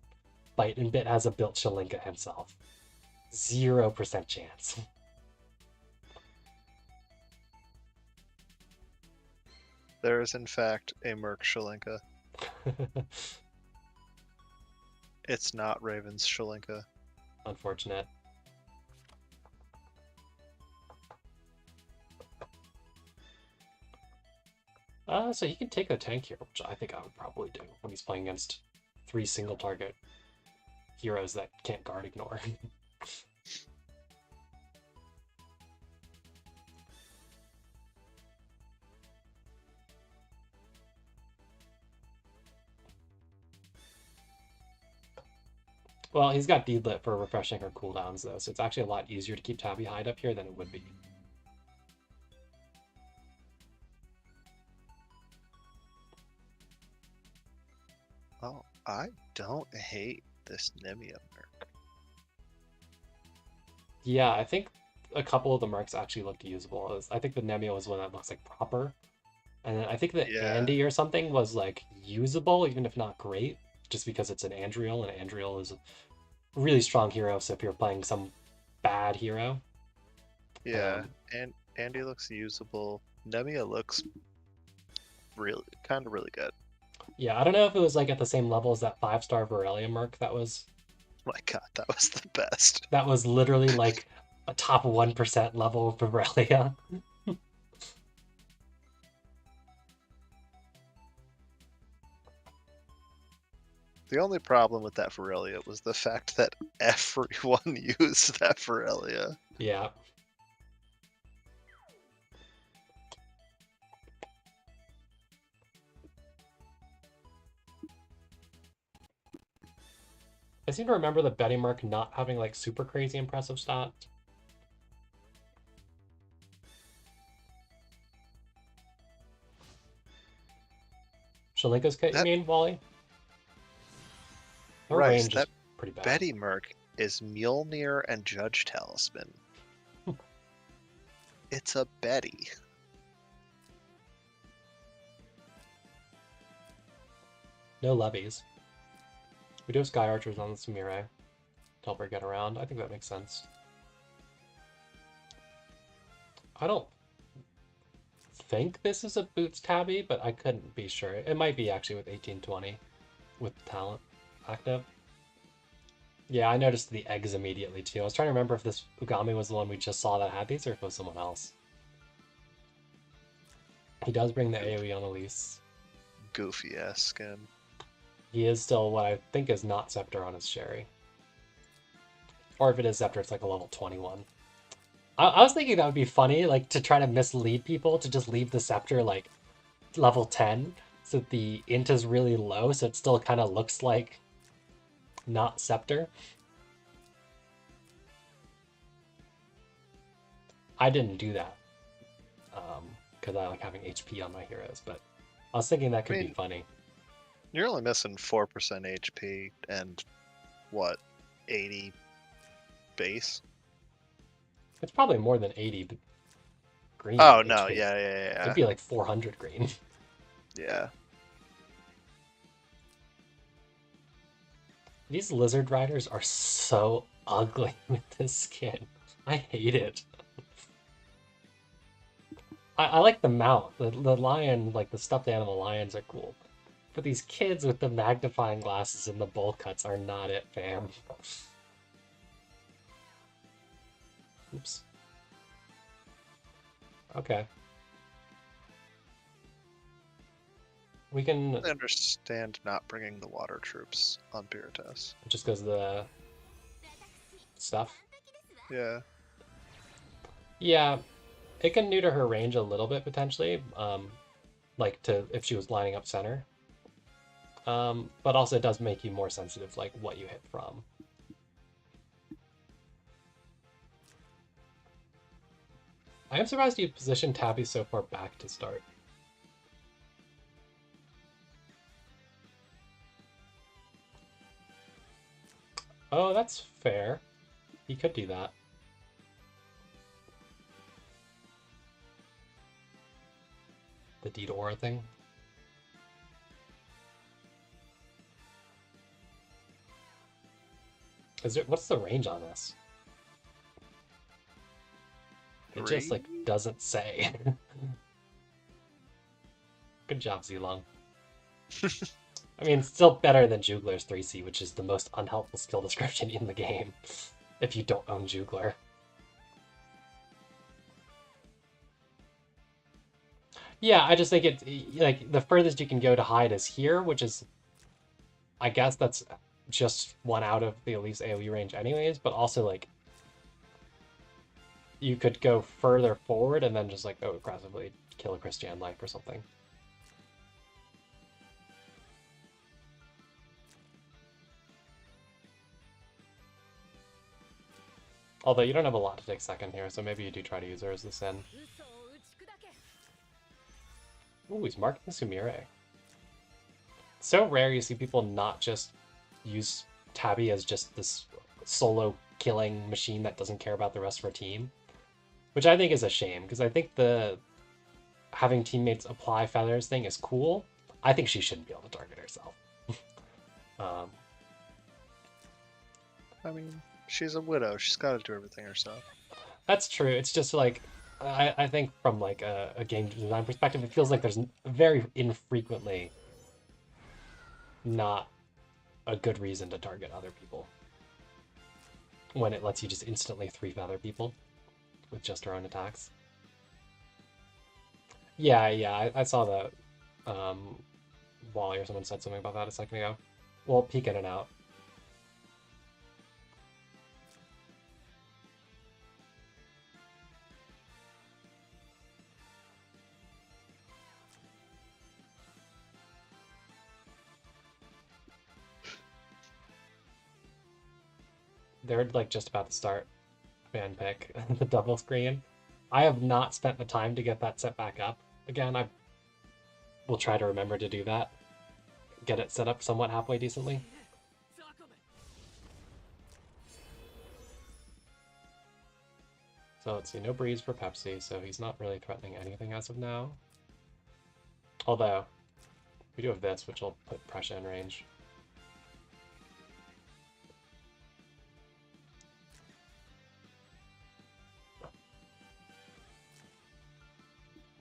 Bite and Bit has a built Shalinka himself. 0% chance. There is, in fact, a Merc Shalinka. It's not Raven's Shalinka. Unfortunate. So he can take a tank here, which I think I would probably do when he's playing against 3 single target heroes that can't guard ignore. Well, he's got Deedlit for refreshing her cooldowns though, so it's actually a lot easier to keep Tabby Hide up here than it would be. Oh, I don't hate this Nemia Merc. Yeah, I think a couple of the mercs actually looked usable. I think the Nemia was one that looks like proper. And then I think the Yeah. Andy or something was like usable, even if not great, just because it's an Andriel, and Andriel is a really strong hero, so if you're playing some bad hero. Yeah, and Andy looks usable. Nemia looks really good. Yeah, I don't know if it was like at the same level as that 5-star Varelia merc that was My god, that was the best. that was literally like a top 1% level of Varelia. The only problem with that Varelia was the fact that everyone used that Varelia. Yeah. I seem to remember the Betty Merc not having like super crazy impressive stats. Shalinka's kit, you mean, Wally? Her Rice, range that is pretty bad. Betty Merc is Mjolnir and Judge Talisman. It's a Betty. No levies. We do have Sky Archers on the Samire to help her get around. I think that makes sense. I don't think this is a Boots Tabby, but I couldn't be sure. It might be actually with 1820 with talent active. Yeah, I noticed the eggs immediately too. I was trying to remember if this Oogami was the one we just saw that had these or if it was someone else. He does bring the AoE on Elise. Goofy ass skin. He is still what I think is not Scepter on his Sherry. Or if it is Scepter, it's like a level 21. I was thinking that would be funny, like to try to mislead people to just leave the Scepter like level 10 so that the int is really low so it still kind of looks like not Scepter. I didn't do that because I like having HP on my heroes, but I was thinking that could be funny. You're only missing 4% HP and what, 80 base? It's probably more than 80 green. Oh no, HP. yeah. It'd be like 400 green. Yeah. These lizard riders are so ugly with this skin. I hate it. I like the mount. The lion, like the stuffed animal lions are cool. But these kids with the magnifying glasses and the bowl cuts are not it, fam. Oops. Okay. We can... I understand not bringing the water troops on Beertas. Just because the stuff. Yeah. Yeah, it can neuter her range a little bit potentially, like to if she was lining up center. But also it does make you more sensitive, like what you hit from. I am surprised you positioned Tabby so far back to start. Oh, that's fair. He could do that. The D to aura thing. What's the range on this? It just like doesn't say. Good job, Zilong. I mean, it's still better than Jugler's 3C, which is the most unhelpful skill description in the game, if you don't own Jugler. Yeah, I just think it's, like, the furthest you can go to hide is here, which is, I guess that's just one out of the Elise AoE range anyways, but also, like, you could go further forward and then just, like, aggressively kill a Christian Life or something. Although you don't have a lot to take second here, so maybe you do try to use her as the Sin. Ooh, he's marking the Sumire. It's so rare you see people not just use Tabby as just this solo killing machine that doesn't care about the rest of her team. Which I think is a shame, because I think the having teammates apply feathers thing is cool. I think she shouldn't be able to target herself. I mean, she's a widow. She's got to do everything herself. That's true. It's just like, I think from like a game design perspective, it feels like there's very infrequently not a good reason to target other people when it lets you just instantly 3-feather people with just her own attacks. Yeah, I saw that Wally or someone said something about that a second ago. Well, peek in and out. They're like just about to start fan pick the double screen. I have not spent the time to get that set back up again. I will try to remember to do that. Get it set up somewhat halfway decently. So let's see, no breeze for Pepsi, so he's not really threatening anything as of now. Although, we do have this, which will put Pressure in range.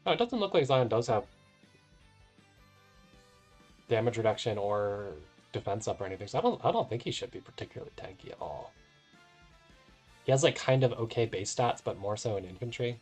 Oh, it doesn't look like Zion does have damage reduction or defense up or anything, so I don't think he should be particularly tanky at all. He has like kind of okay base stats, but more so in infantry.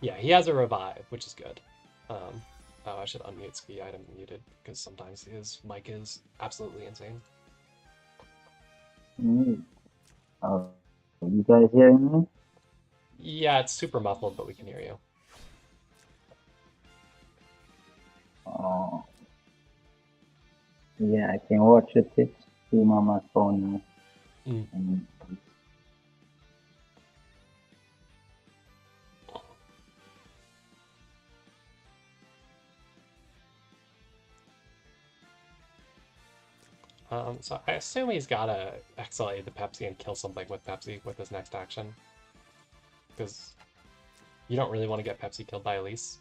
Yeah, he has a revive, which is good. Oh, I should unmute Ski. I had him muted because sometimes his mic is absolutely insane. You guys hearing me? Yeah, it's super muffled, but we can hear you. Oh. Yeah, I can watch a Twitch stream on my phone now. Mm. So I assume he's gotta XLA the Pepsi and kill something with Pepsi with his next action. Because you don't really want to get Pepsi killed by Elise.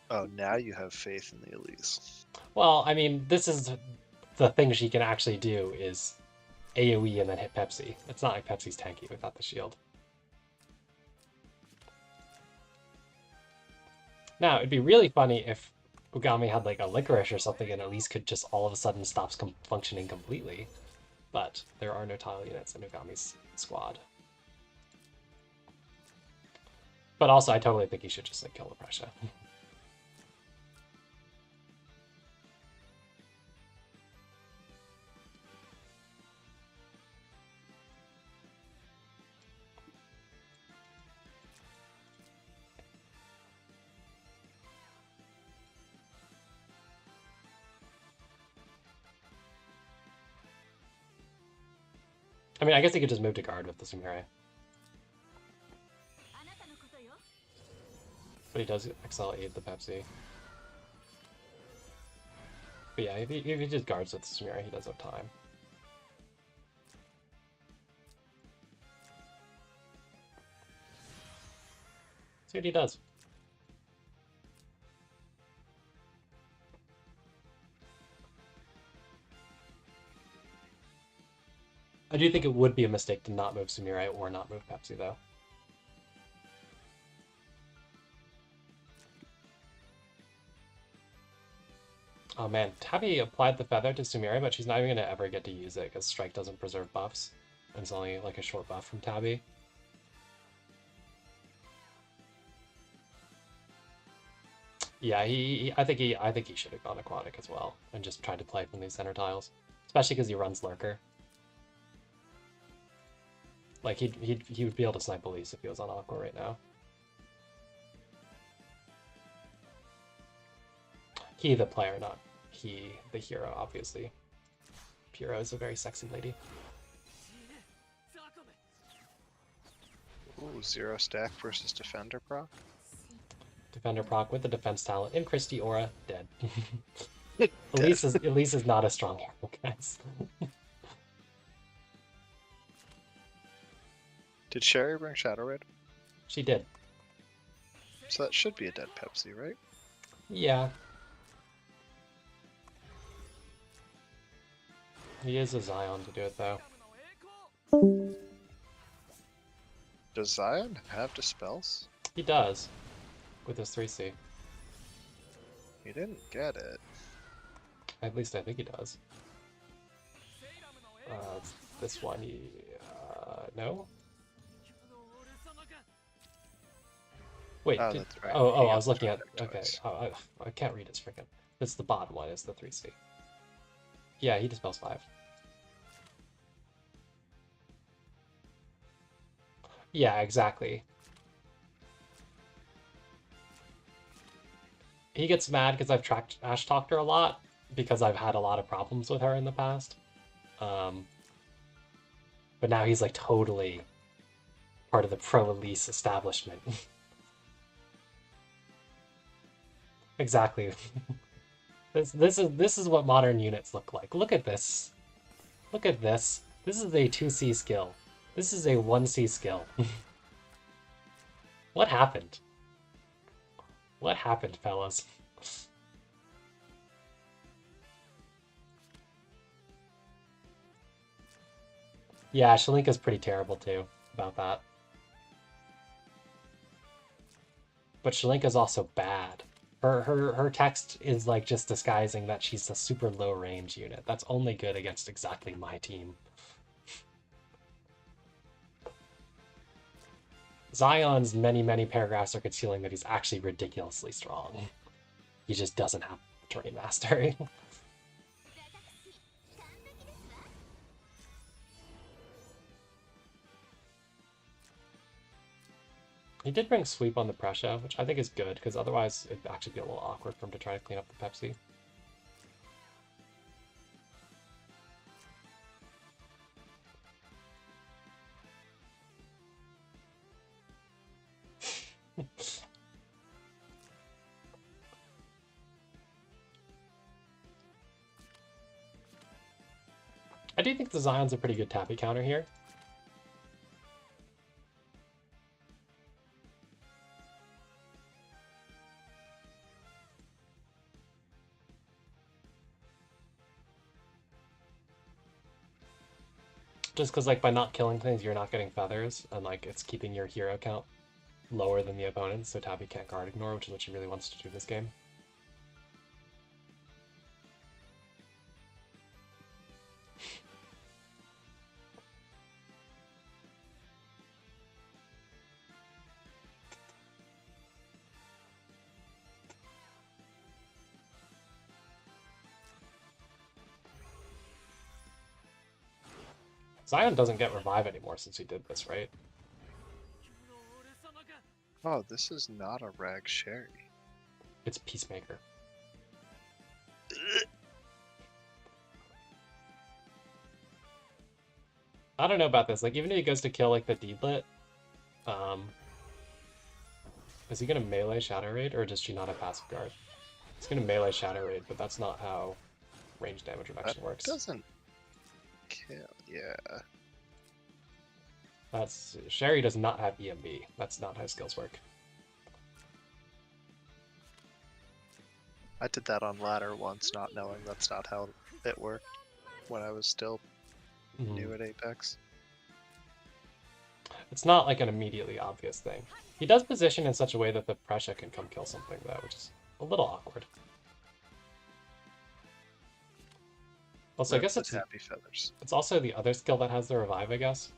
Oh, now you have faith in the Elise. Well, I mean, this is the thing she can actually do is AoE and then hit Pepsi. It's not like Pepsi's tanky without the shield. Now, it'd be really funny if Oogami had like a licorice or something and Elise could just all of a sudden stop functioning completely. But there are no tile units in Ogami's squad. But also, I totally think he should just like kill the Pressure. I mean, I guess he could just move to guard with the Sumire. But he does XL8 the Pepsi. But yeah, if he just guards with the Sumire, he does have time. See what he does. I do think it would be a mistake to not move Sumire or not move Pepsi, though. Oh man, Tabby applied the feather to Sumire, but she's not even going to ever get to use it because Strike doesn't preserve buffs. And it's only like a short buff from Tabby. Yeah, I think he should have gone aquatic as well and just tried to play from these center tiles, especially because he runs Lurker. Like he would be able to snipe Elise if he was on Aqua right now. He the player, not he the hero, obviously. Puro is a very sexy lady. Ooh, 0 stack versus Defender proc. Defender proc with the defense talent in Christie Aura, dead. Elise is not a strong hero, guys. Did Sherry bring Shadow Raid? She did. So that should be a dead Pepsi, right? Yeah. He is a Zion to do it, though. Does Zion have Dispels? He does. With his 3C. He didn't get it. At least I think he does. This one, no? Wait, Oh, that's right. oh, He I got was looking at, Defender okay, twice. I can't read his freaking, it's the bottom one, is the 3C. Yeah, he dispels 5. Yeah, exactly. He gets mad because I've trash talked her a lot, because I've had a lot of problems with her in the past. But now he's like totally part of the pro-Elise establishment. Exactly. This is what modern units look like. Look at this. Look at this. This is a 2C skill. This is a 1C skill. What happened? What happened, fellas? Yeah, Shalinka's pretty terrible too about that. But Shalinka's also bad. Her text is like just disguising that she's a super low range unit. That's only good against exactly my team. Zion's many paragraphs are concealing that he's actually ridiculously strong. He just doesn't have terrain mastery. He did bring Sweep on the Pressure, which I think is good, because otherwise it'd actually be a little awkward for him to try to clean up the Pepsi. I do think the Zion's a pretty good tappy counter here. Just because, like, by not killing things, you're not getting feathers, and, like, it's keeping your hero count lower than the opponent's, so Tabby can't guard ignore, which is what she really wants to do this game. Zion doesn't get revive anymore since he did this, right? Oh, this is not a rag sherry. It's Peacemaker. I don't know about this. Like, even if he goes to kill, like, the Deedlit, is he gonna melee Shadow Raid, or does she not have passive guard? He's gonna melee Shadow Raid, but that's not how range damage reduction works. Doesn't kill, yeah. That's Sherry does not have EMB. That's not how skills work. I did that on ladder once, not knowing that's not how it worked when I was still new at Apex. It's not like an immediately obvious thing. He does position in such a way that the pressure can come kill something though, which is a little awkward. Also, I guess it's happy feathers. It's also the other skill that has the revive, I guess.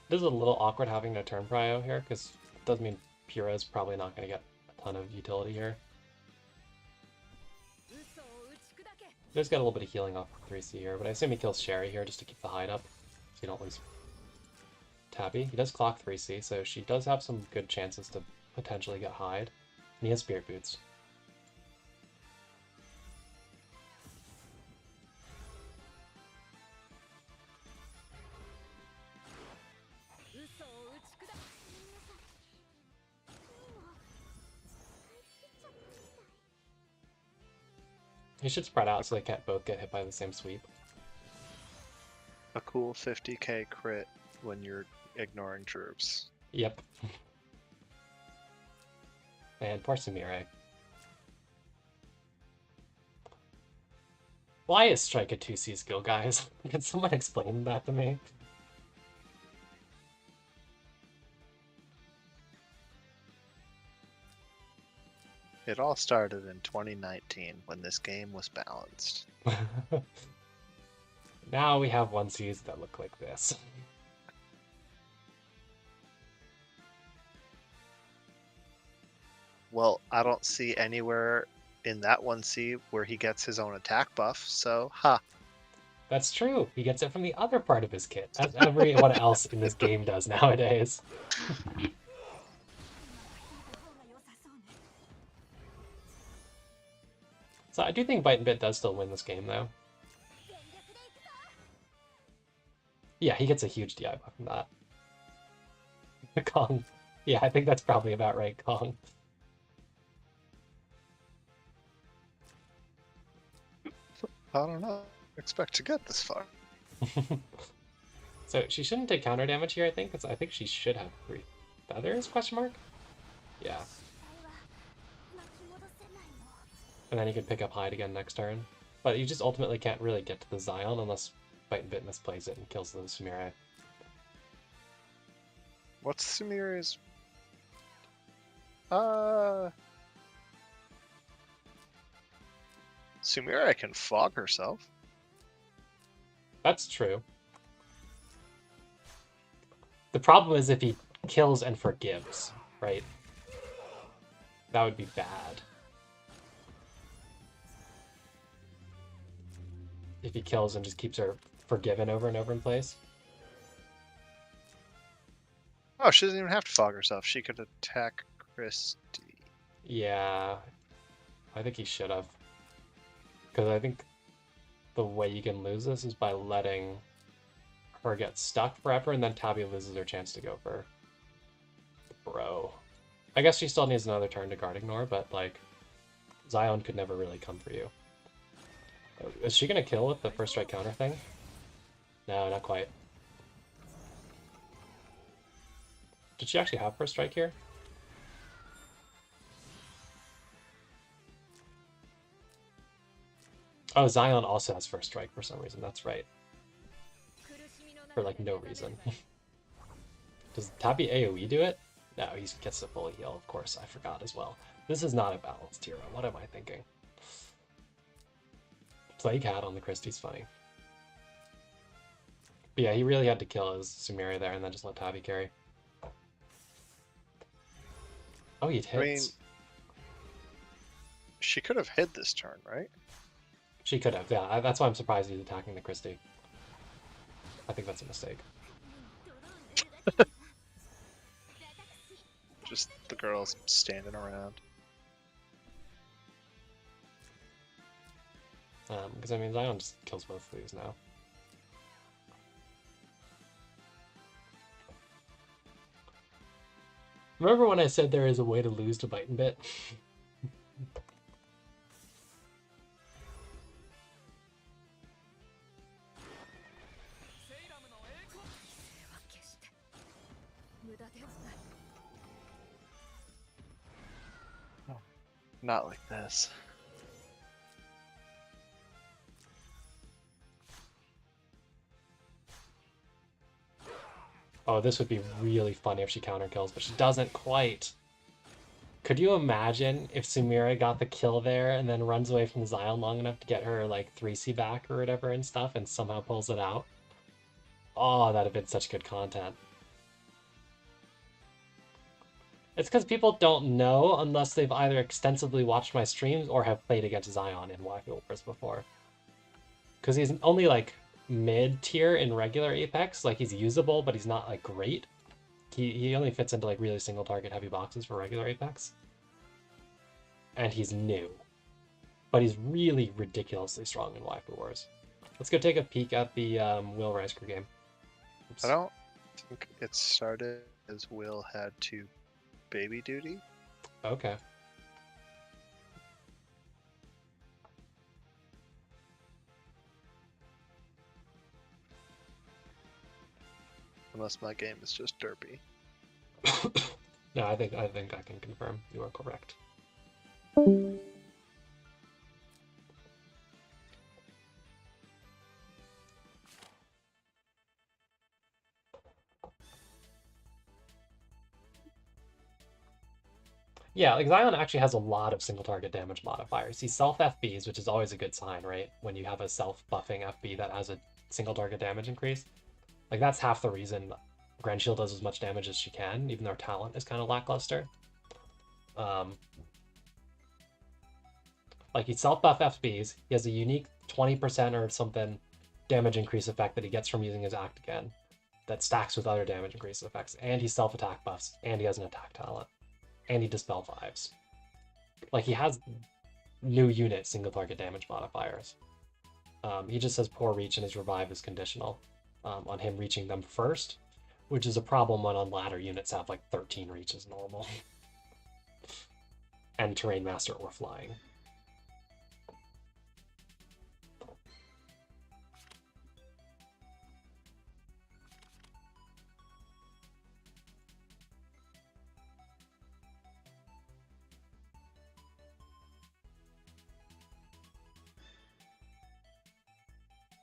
This is a little awkward having no turn prio here, because it does mean Pyrrha's probably not going to get a ton of utility here. Just got a little bit of healing off 3C here, but I assume he kills Sherry here just to keep the hide up, so you don't lose Tabby. He does clock 3C, so she does have some good chances to potentially get hide. And he has Spirit Boots. He should spread out so they can't both get hit by the same sweep. A cool 50k crit when you're ignoring troops. Yep. And poor Sumire. Why is Strike a 2C skill, guys? Can someone explain that to me? It all started in 2019 when this game was balanced. Now we have 1Cs that look like this. Well, I don't see anywhere in that 1C where he gets his own attack buff, so ha. That's true. He gets it from the other part of his kit, as everyone else in this game does nowadays. So I do think Bite and Bit does still win this game, though. Yeah, he gets a huge DI buff from that. Kong. Yeah, I think that's probably about right, Kong. I don't know. Expect to get this far. So she shouldn't take counter damage here, I think, because I think she should have 3 feathers, question mark? Yeah. And then he could pick up hide again next turn. But you just ultimately can't really get to the Zion unless Bite and Bit misplays it and kills the Sumire. What's Sumire's... Sumire can fog herself. That's true. The problem is if he kills and forgives, right? That would be bad. If he kills and just keeps her forgiven over and over in place. Oh, she doesn't even have to fog herself. She could attack Christy. Yeah, I think he should have. Because I think the way you can lose this is by letting her get stuck forever, and then Tabby loses her chance to go for Bro. I guess she still needs another turn to guard ignore, but like, Zion could never really come for you. Is she gonna kill with the first strike counter thing? No, not quite. Did she actually have first strike here? Oh, Zion also has first strike for some reason. That's right. For like no reason. Does Tabby AoE do it? No, he gets the fully heal, of course. I forgot as well. This is not a balanced hero. What am I thinking? Plague Hat on the Christie's funny. But yeah, he really had to kill his Sumeri there and then just let Tabby carry. Oh, he hits. I mean, she could have hid this turn, right? She could have, yeah. That's why I'm surprised he's attacking the Christie. I think that's a mistake. Just the girls standing around. Because I mean, Zion just kills both of these now. Remember when I said there is a way to lose to Bite and Bit? Not like this. Oh, this would be really funny if she counter kills, but she doesn't quite. Could you imagine if Sumira got the kill there and then runs away from Zion long enough to get her like 3C back or whatever and stuff and somehow pulls it out? Oh, that'd have been such good content. It's because people don't know unless they've either extensively watched my streams or have played against Zion in Waifu Wars before. Because he's only like mid-tier in regular Apex, like he's usable, but he's not like great. He only fits into like really single target heavy boxes for regular Apex. And he's new. But he's really ridiculously strong in Waifu Wars. Let's go take a peek at the Will Reisker game. Oops. I don't think it started as Will had to baby duty. Okay. Unless my game is just derpy. No, I think I can confirm you are correct. Yeah, like Zion actually has a lot of single target damage modifiers. He self FBs, which is always a good sign, right? When you have a self buffing FB that has a single target damage increase. Like that's half the reason Grand Shield does as much damage as she can, even though her talent is kind of lackluster. Like he self buff FBs, he has a unique 20% or something damage increase effect that he gets from using his act again. That stacks with other damage increase effects, and he self attack buffs, and he has an attack talent. And he dispel vibes. Like he has new unit single target damage modifiers. He just has poor reach and his revive is conditional on him reaching them first, which is a problem when on ladder units have like 13 reach as normal. And terrain master or flying.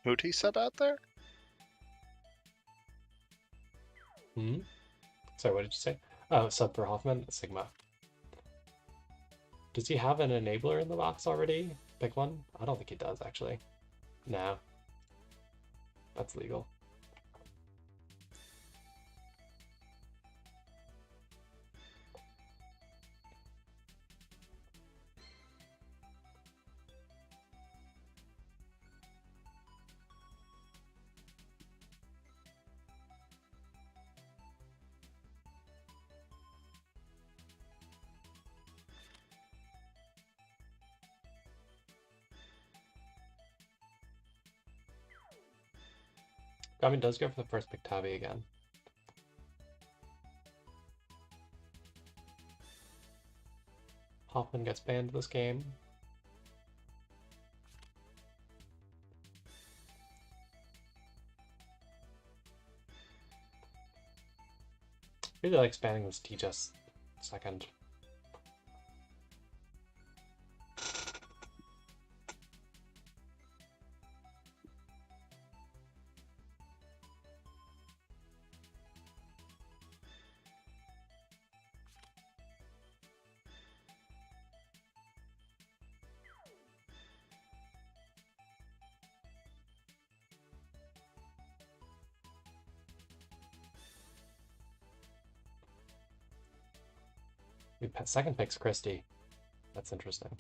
Who'd he sub out there? Hmm? Sorry, what did you say? Oh, sub for Hoffman? Sigma. Does he have an enabler in the box already? Pick one? I don't think he does, actually. No. That's legal. Oogami does go for the first pick Tabby again. Hoffman gets banned this game. Really like spamming this T just second. Second pick's Christie. That's interesting.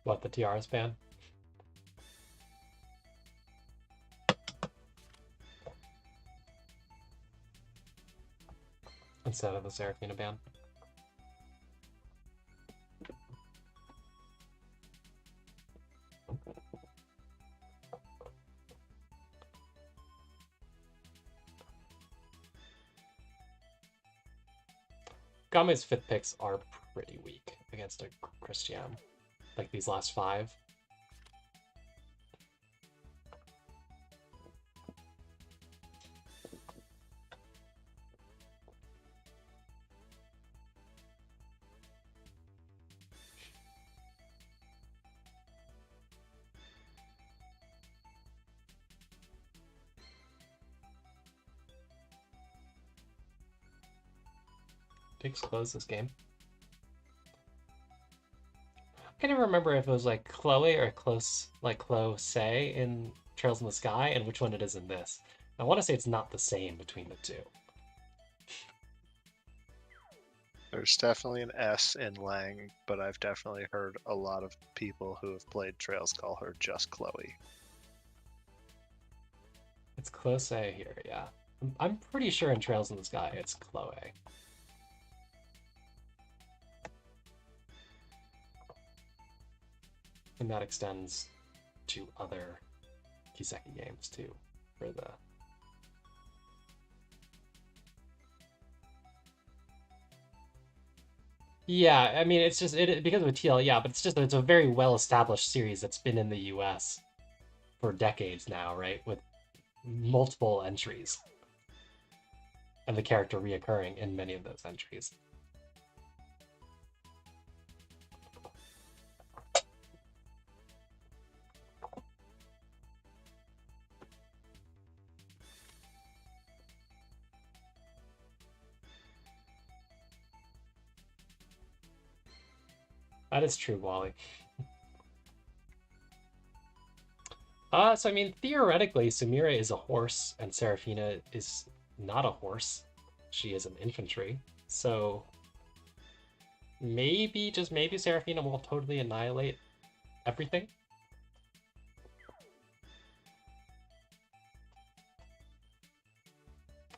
What, the Tiaras ban? Instead of the Seraphina ban? Game's fifth picks are pretty weak against a Christian. Like these last 5. Pigs close this game. I can never remember if it was like Chloe or close, like Close in Trails in the Sky, and which one it is in this. I want to say it's not the same between the two. There's definitely an S in Lang, but I've definitely heard a lot of people who have played Trails call her just Chloe. It's Close here, yeah. I'm pretty sure in Trails in the Sky it's Chloe. And that extends to other Kiseki games too, for the... Yeah, I mean, it's just, because of a TL, yeah, but it's a very well-established series that's been in the US for decades now, right? With multiple entries. And the character reoccurring in many of those entries. That is true, Wally. So I mean, theoretically, Samira is a horse, and Seraphina is not a horse. She is an infantry. So maybe, just maybe, Seraphina will totally annihilate everything.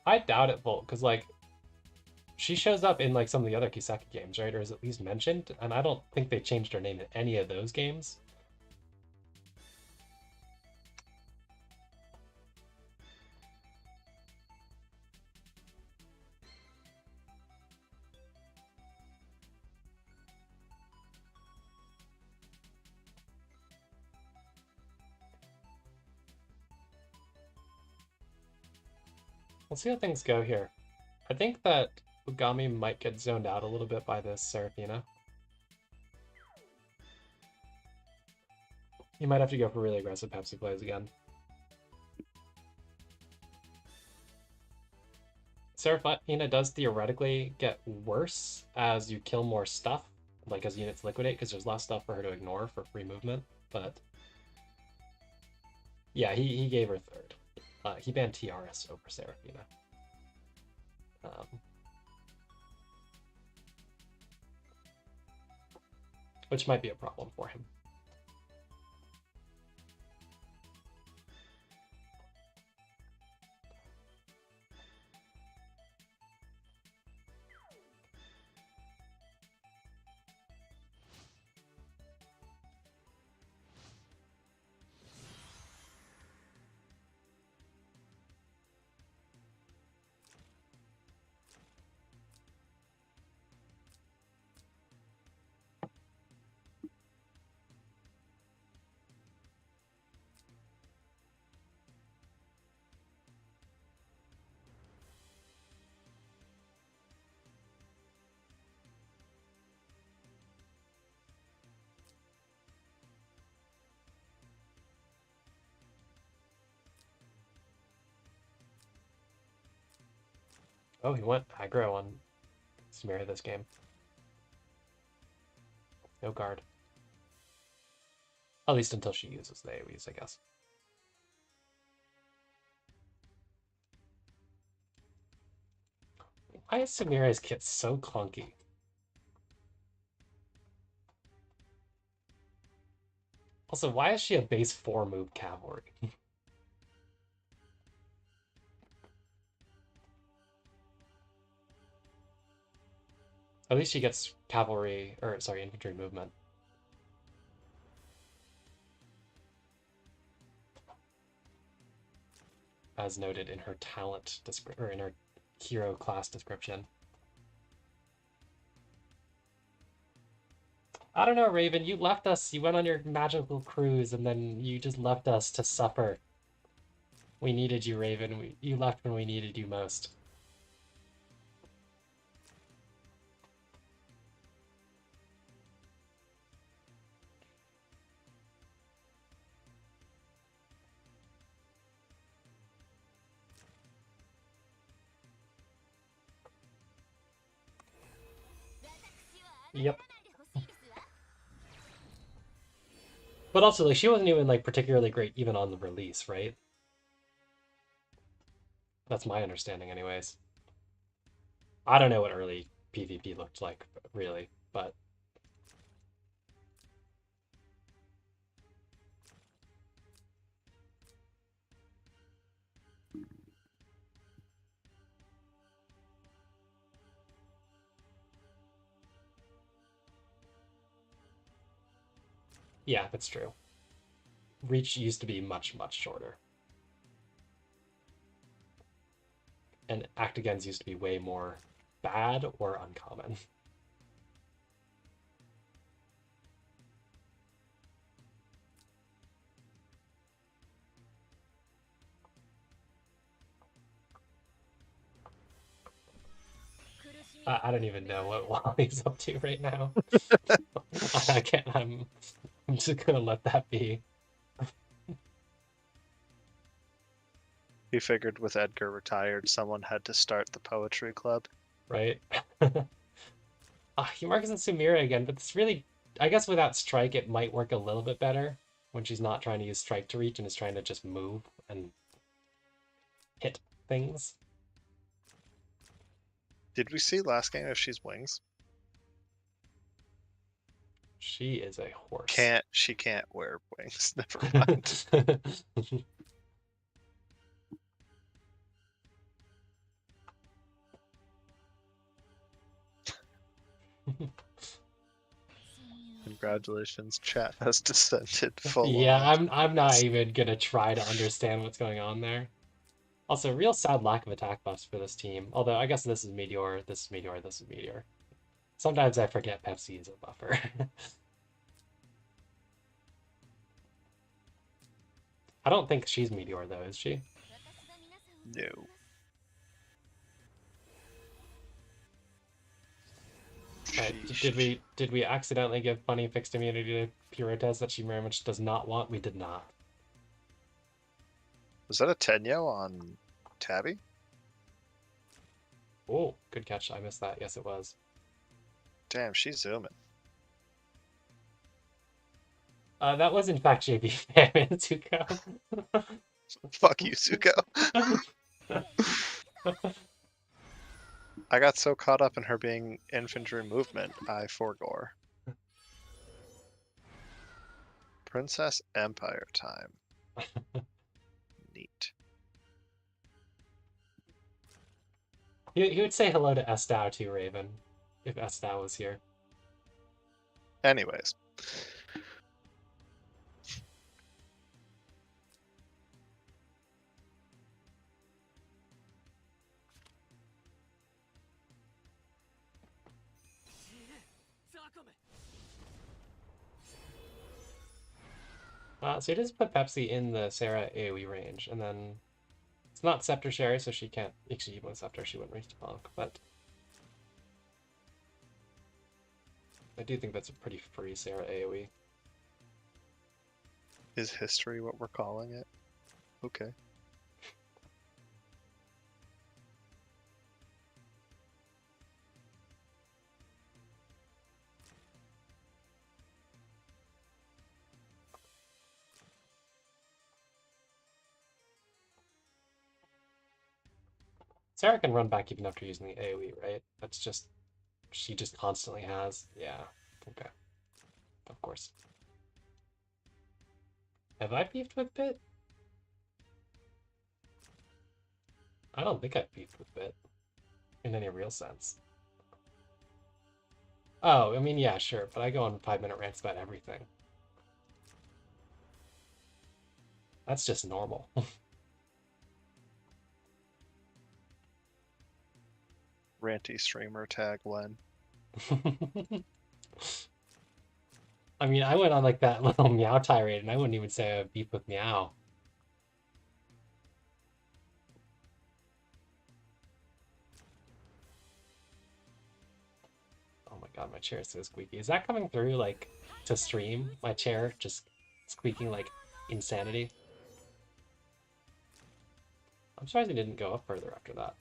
I doubt it, Volt, because like she shows up in like some of the other Kiseki games, right? Or is at least mentioned, and I don't think they changed her name in any of those games. We'll see how things go here. I think that Oogami might get zoned out a little bit by this Seraphina. He might have to go for really aggressive Pepsi plays again. Seraphina does theoretically get worse as you kill more stuff, like as units liquidate, because there's less stuff for her to ignore for free movement, but... Yeah, he gave her third. He banned TRS over Seraphina. Which might be a problem for him. Oh, he went aggro on Samira this game. No guard. At least until she uses the AoEs, I guess. Why is Samira's kit so clunky? Also, why is she a base 4 move cavalry? At least she gets cavalry, or sorry, infantry movement. As noted in her talent or in her hero class description. I don't know, Raven, you left us, you went on your magical cruise, and then you just left us to suffer. We needed you, Raven. You left when we needed you most. Yep. But also, like, she wasn't even, like, particularly great even on the release, right? That's my understanding anyways. I don't know what early PvP looked like, really, but... Yeah, that's true. Reach used to be much, much shorter. And Act Agains used to be way more bad or uncommon. I don't even know what Wally's up to right now. I can't. I'm just gonna let that be. He figured with Edgar retired, someone had to start the poetry club. Right? He marks in Sumira again, but it's really, I guess without Strike, it might work a little bit better when she's not trying to use Strike to reach and is trying to just move and hit things. Did we see last game if she's wings? She is a horse. She can't wear wings. Never mind. Congratulations, chat has descended full Yeah, on. I'm not even gonna try to understand what's going on there. Also, real sad lack of attack buffs for this team. Although I guess this is Meteor, this is Meteor, this is Meteor. Sometimes I forget Pepsi is a buffer. I don't think she's Meteor though, is she? No. Right. Did we accidentally give Bunny fixed immunity to Purotes that she very much does not want? We did not. Was that a Tenyo on Tabby? Oh, good catch. I missed that. Yes, it was. Damn, she's zooming. That was in fact JB Fan Zuko. Fuck you, Zuko. I got so caught up in her being infantry movement, I forgore. Princess Empire time. Neat. He would say hello to Estau too, Raven, if Estau was here. Anyways. So he does put Pepsi in the Sarah AoE range, and then it's not Scepter Sherry, so she can't. Actually, even with Scepter, she wouldn't reach the Bonk, but I do think that's a pretty free Sarah AoE. Is history what we're calling it? Okay. Sarah can run back even after using the AoE, right? That's just she just constantly has. Yeah. Okay. Of course. Have I beefed with Bit? I don't think I've beefed with Bit in any real sense. Oh, I mean, yeah, sure, but I go on 5-minute rants about everything. That's just normal. Ranty streamer tag when. I mean, I went on like that little Meow tirade, and I wouldn't even say I beef with Meow. Oh my god, my chair is so squeaky. Is that coming through, like, to stream? My chair just squeaking like insanity? I'm surprised he didn't go up further after that.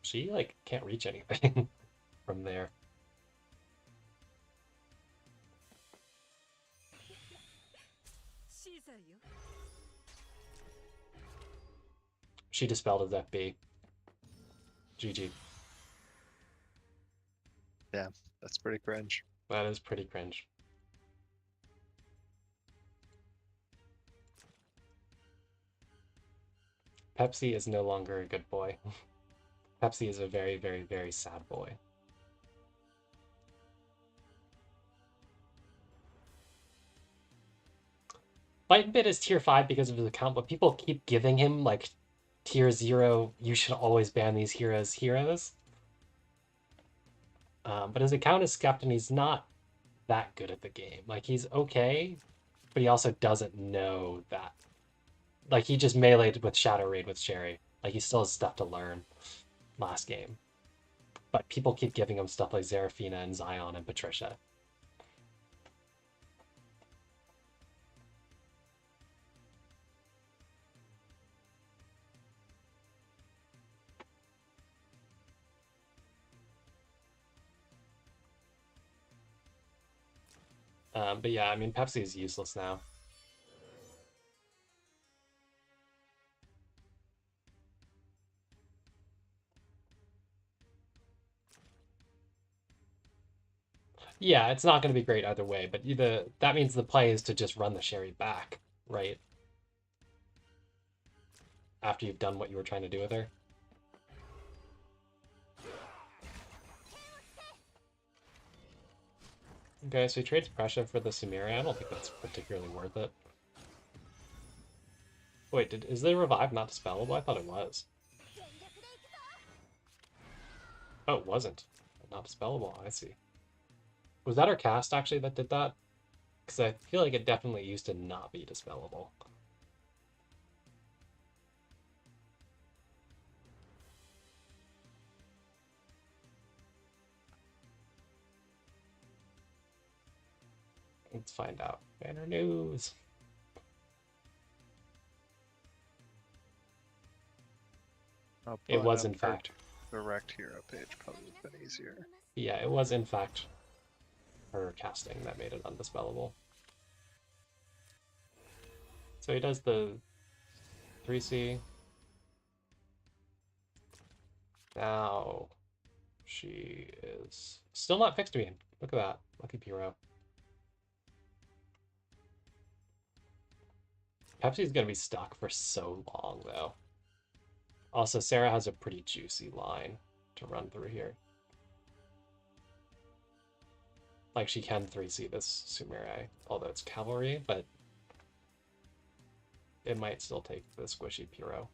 She, like, can't reach anything from there. She dispelled his FB. GG. Yeah, that's pretty cringe. That is pretty cringe. Pepsi is no longer a good boy. Pepsi is a very, very, very sad boy. Bite Bit is tier 5 because of his account, but people keep giving him like tier 0, you should always ban these heroes. But his account is skept and he's not that good at the game. Like, he's okay, but he also doesn't know that. Like, he just meleeed with Shadow Raid with Sherry. Like, he still has stuff to learn last game. But people keep giving him stuff like Zerafina and Zion and Patricia. But yeah, I mean, Pepsi is useless now. Yeah, it's not going to be great either way, but that means the play is to just run the Sherry back, right? After you've done what you were trying to do with her. Okay, so he trades pressure for the Sumeria. I don't think that's particularly worth it. Wait, is the revive not dispellable? I thought it was. Oh, it wasn't. Not dispellable, I see. Was that our cast, actually, that did that? Because I feel like it definitely used to not be dispellable. Let's find out. Banner news. It was, in fact. Direct hero page probably would have been easier. Yeah, it was, in fact, her casting that made it undispellable. So he does the 3C. Now she is still not fixed to me. Look at that. Lucky Piro. Pepsi's gonna be stuck for so long, though. Also, Sarah has a pretty juicy line to run through here. Like, she can 3C this Sumire, although it's cavalry, but it might still take the squishy Piro.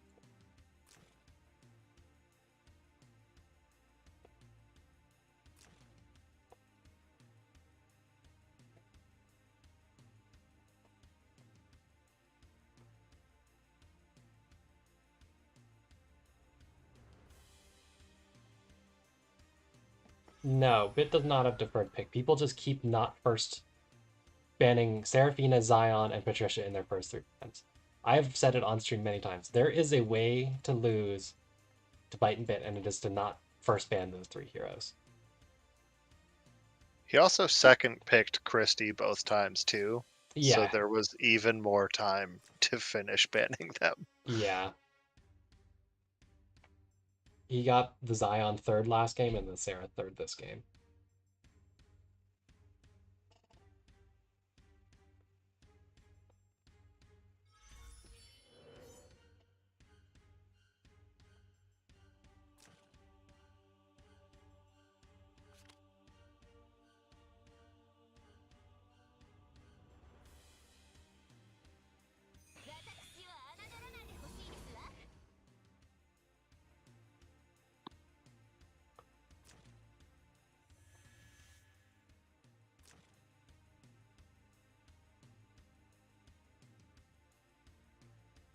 No, Bit does not have deferred pick. People just keep not first banning Seraphina, Zion, and Patricia in their first 3 times. I have said it on stream many times. There is a way to lose to Bite and Bit, and it is to not first ban those 3 heroes. He also second picked Christie both times too. Yeah. So there was even more time to finish banning them. Yeah. He got the Zion third last game and the Sarah third this game.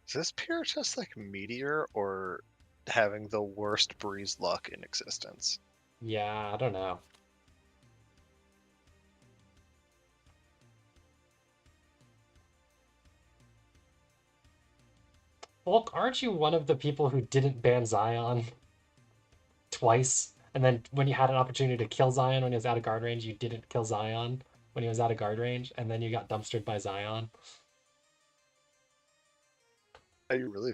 Is this pure just like Meteor or having the worst breeze luck in existence? Yeah, I don't know. Look, aren't you one of the people who didn't ban Zion twice? And then when you had an opportunity to kill Zion when he was out of guard range, you didn't kill Zion when he was out of guard range, and then you got dumpstered by Zion. Are you really?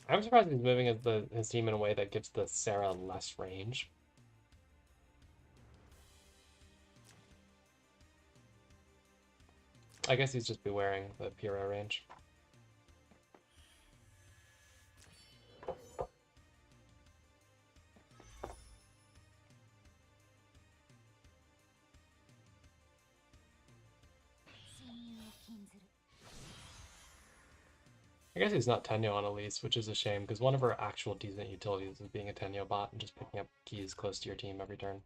I'm surprised he's moving his team in a way that gives the Sarah less range. I guess he's just bewaring the Pyrrha range. I guess he's not Tenyo on Elise, which is a shame, because one of her actual decent utilities is being a Tenyo bot and just picking up keys close to your team every turn.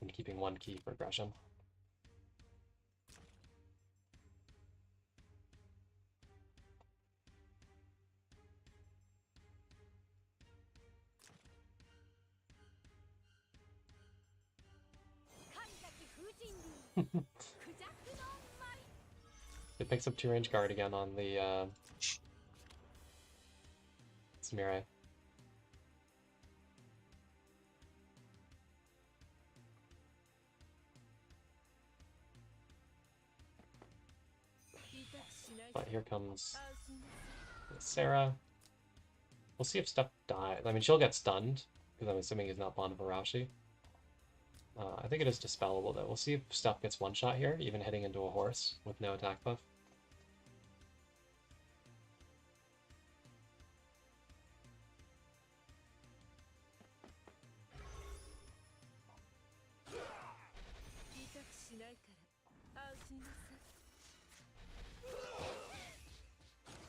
And keeping one key for aggression. It picks up 2 range guard again on the Sumire. But here comes Sarah. We'll see if Steph dies. I mean, she'll get stunned, because I'm assuming he's not Bond of Arashi. I think it is dispellable, though. We'll see if Steph gets one shot here, even hitting into a horse with no attack buff.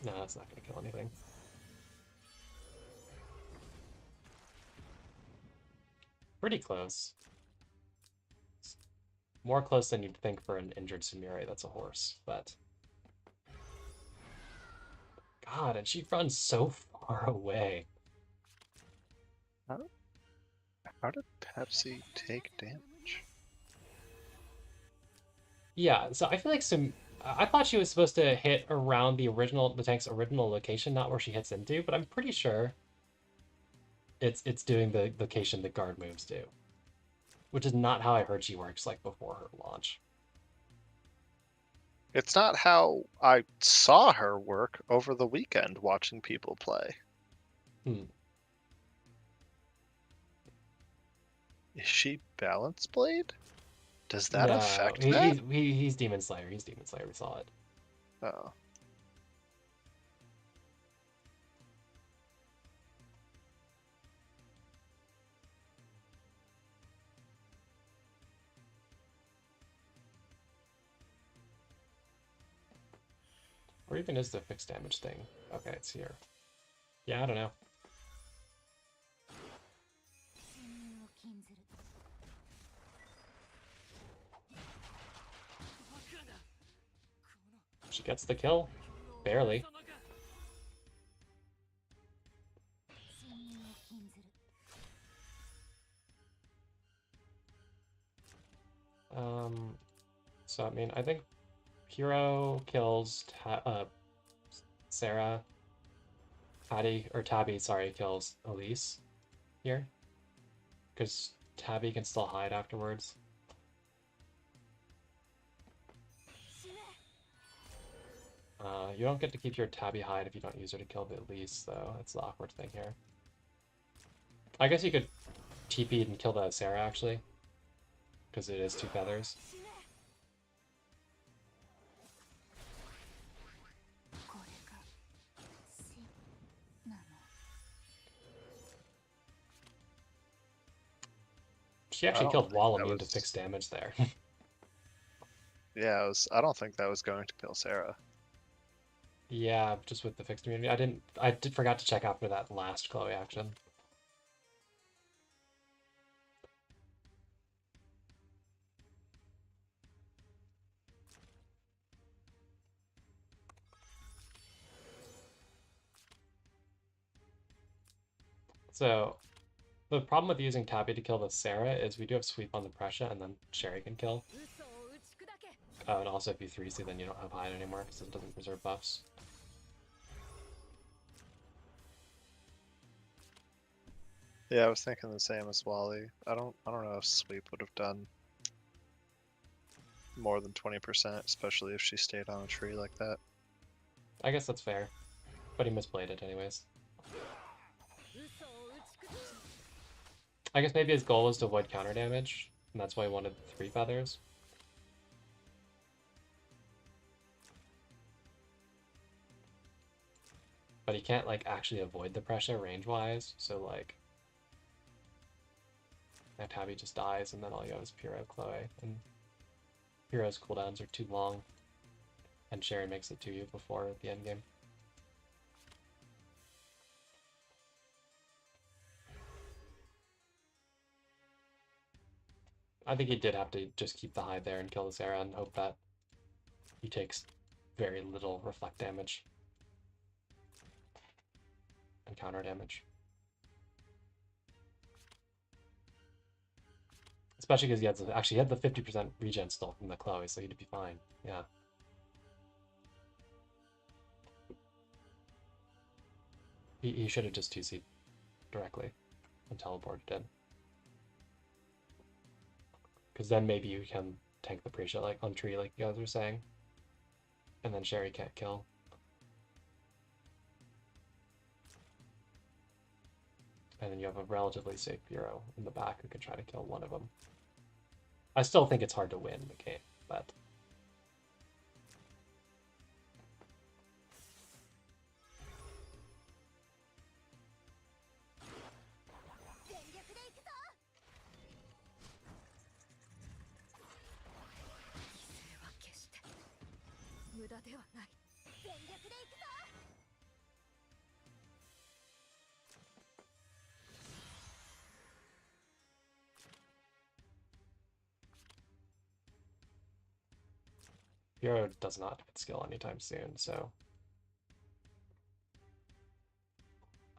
No, that's not going to kill anything. Pretty close. More close than you'd think for an injured Sumire that's a horse, but... God, and she runs so far away. How did Pepsi take damage? Yeah, so I feel like I thought she was supposed to hit around the tank's original location, not where she hits into, but I'm pretty sure it's doing the location the guard moves to. Which is not how I heard she works like before her launch. It's not how I saw her work over the weekend watching people play. Is she Balance Blade? Does that affect that? He's Demon Slayer. He's Demon Slayer. We saw it. Oh. Or even is the fixed damage thing? Okay, it's here. Yeah, I don't know. She gets the kill. Barely. So I mean, I think Hero kills Sarah. Tabby, sorry, kills Elise here. Because Tabby can still hide afterwards. You don't get to keep your Tabby hide if you don't use her to kill the Elise, though. That's the awkward thing here. I guess you could TP and kill the Sarah, actually. Because it is 2 feathers. She actually killed Walleon to fix damage there. Yeah, I don't think that was going to kill Sarah. Yeah, just with the fixed immunity. I forgot to check after that last Chloe action. So, the problem with using Tabby to kill the Sarah is we do have sweep on the Pressure, and then Sherry can kill. Oh, and also if you 3C, then you don't have hide anymore because it doesn't preserve buffs. Yeah, I was thinking the same as Wally. I don't know if sweep would have done more than 20%, especially if she stayed on a tree like that. I guess that's fair, but he misplayed it anyways. I guess maybe his goal was to avoid counter damage, and that's why he wanted 3 feathers. But he can't, like, actually avoid the pressure range-wise, so, like... Now Tabby just dies, and then all you have is Puro Chloe, and Puro's cooldowns are too long, and Sherry makes it to you before the endgame. I think he did have to just keep the hide there and kill the Sarah and hope that he takes very little reflect damage and counter damage. Especially because he had the 50% regen still from the Chloe, so he'd be fine. Yeah. He should have just 2C'd directly and teleported in. Because then maybe you can tank the pre-shot like on tree like you guys were saying. And then Sherry can't kill. And then you have a relatively safe hero in the back who can try to kill one of them. I still think it's hard to win the game, but... Hero does not get skill anytime soon, so...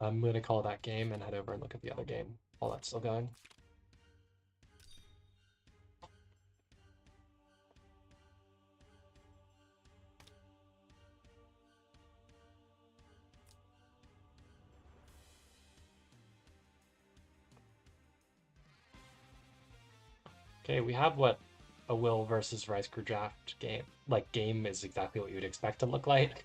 I'm going to call that game and head over and look at the other game while that's still going. Okay, we have what a Will versus Rice Crew draft game is exactly what you would expect to look like.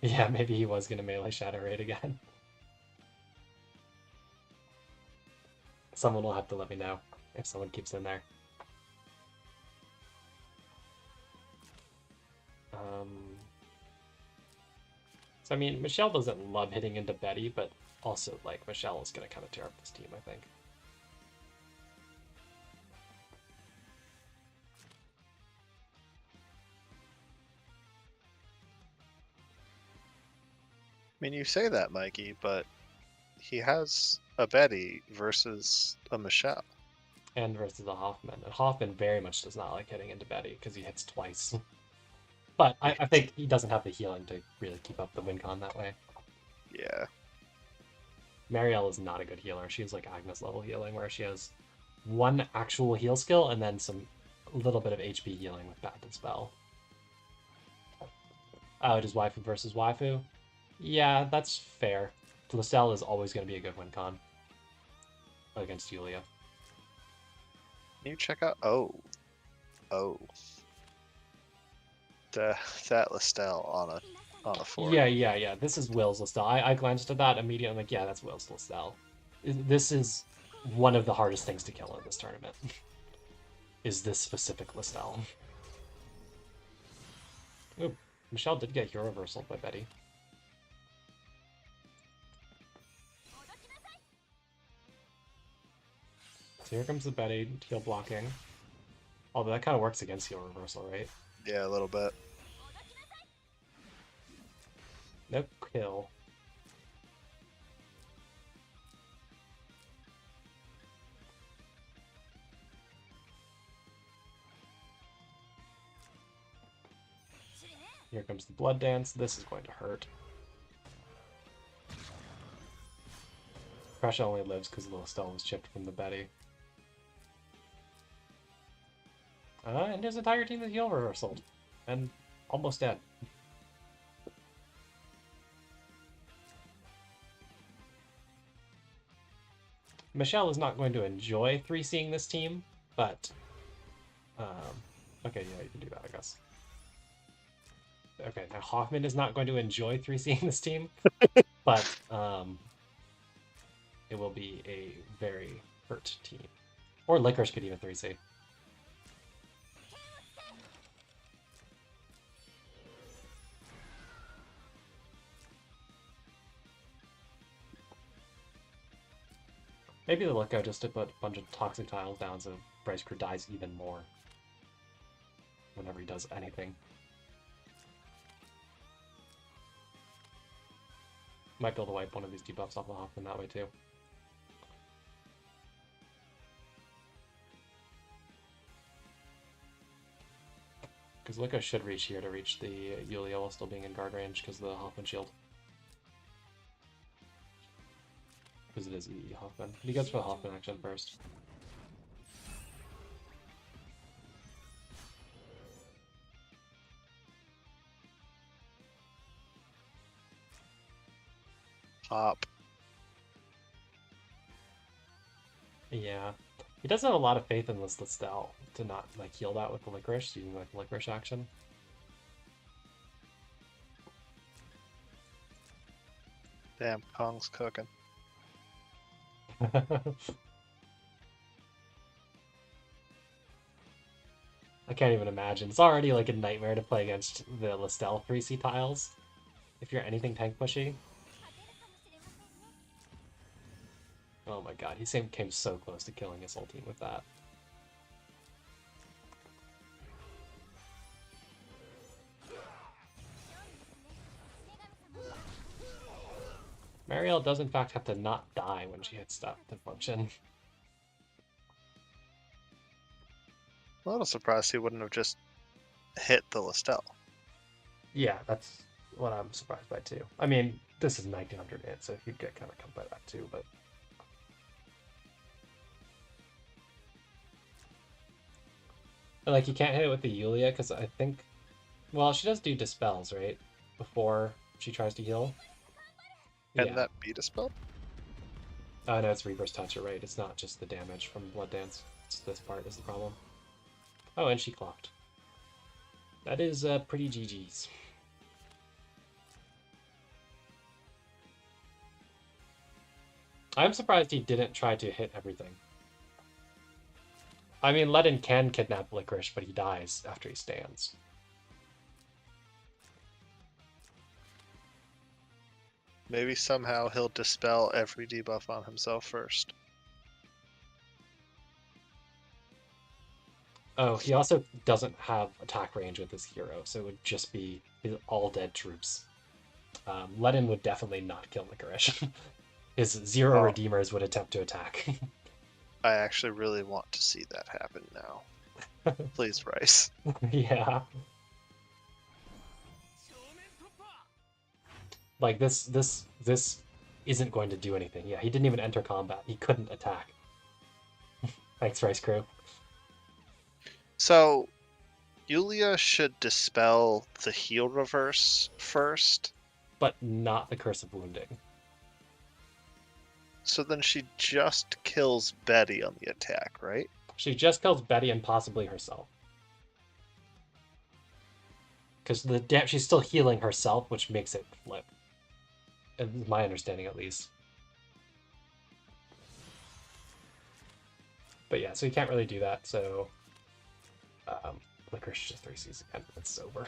Yeah, maybe he was gonna melee Shadow Raid again. Someone will have to let me know if someone keeps in there. So I mean, Michelle doesn't love hitting into Betty, but also like Michelle is gonna kind of tear up this team, I think. mean, you say that, Mikey, but he has a Betty versus a Michelle. And versus a Hoffman. And Hoffman very much does not like hitting into Betty because he hits twice. But I think he doesn't have the healing to really keep up the win con that way. Yeah. Marielle is not a good healer. She has like Agnes level healing where she has one actual heal skill and then some little bit of HP healing with Bat Dispel. Oh, it is Waifu versus Waifu? Yeah, that's fair. Lysel is always going to be a good win con against Yulia. Can you check out? Oh. That Listel on a 4. Yeah. This is Will's Listel. I glanced at that immediately. I'm like, yeah, that's Will's Listel. This is one of the hardest things to kill in this tournament. Is this specific Listel. Ooh, Michelle did get hero reversal by Betty. So here comes the Betty heal blocking. Although that kind of works against heal reversal, right? Yeah, a little bit. Nope, kill. Here comes the blood dance. This is going to hurt. Pressure only lives because the Listel was chipped from the Betty. And his entire team is heal reversal. And almost dead. Michelle is not going to enjoy 3C'ing this team, but... okay, yeah, you can do that, I guess. Okay, now Hoffman is not going to enjoy 3C'ing this team, but it will be a very hurt team. Or Licorice could even 3C. Maybe the Licko just to put a bunch of toxic tiles down so Bryce Crew dies even more whenever he does anything. Might be able to wipe one of these debuffs off the Hoffman that way too. Because Licko should reach here to reach the Yulia while still being in guard range because of the Hoffman shield. Because it is EE Hoffman. He goes for the Hoffman action first. Hop. Yeah. He doesn't have a lot of faith in this Listel to not like heal that with the Licorice, using like the Licorice action. Damn, Kong's cooking. I can't even imagine. It's already like a nightmare to play against the Listel 3C tiles. If you're anything tank pushy. Oh my god, he came so close to killing his whole team with that. Marielle does in fact have to not die when she hits stuff to function. I'm a little surprised he wouldn't have just hit the Listel. Yeah, that's what I'm surprised by too. I mean, this is 1900 hit, so he'd get kind of come by that too, but... Like, you can't hit it with the Yulia, because I think... Well, she does do Dispels, right? Before she tries to heal. Can that be dispelled? Oh, no, it's Reaper's Touch, you're right. It's not just the damage from Blood Dance. It's this part is the problem. Oh, and she clocked. That is pretty GG's. I'm surprised he didn't try to hit everything. I mean, Ledin can kidnap Licorice, but he dies after he stands. Maybe somehow he'll dispel every debuff on himself first. Oh, he also doesn't have attack range with his hero, so it would just be all dead troops. Ledin would definitely not kill Licorice. His zero Oh. Redeemers would attempt to attack. I actually really want to see that happen now. Please, Rice. Yeah. Like this isn't going to do anything. Yeah, he didn't even enter combat. He couldn't attack. Thanks, Rice Crew. So, Yulia should dispel the heal reverse first. But not the Curse of Wounding. So then she just kills Betty on the attack, right? She just kills Betty and possibly herself. Because she's still healing herself, which makes it flip. My understanding, at least. But yeah, so you can't really do that, so... Licorice just 3Cs again. It's over.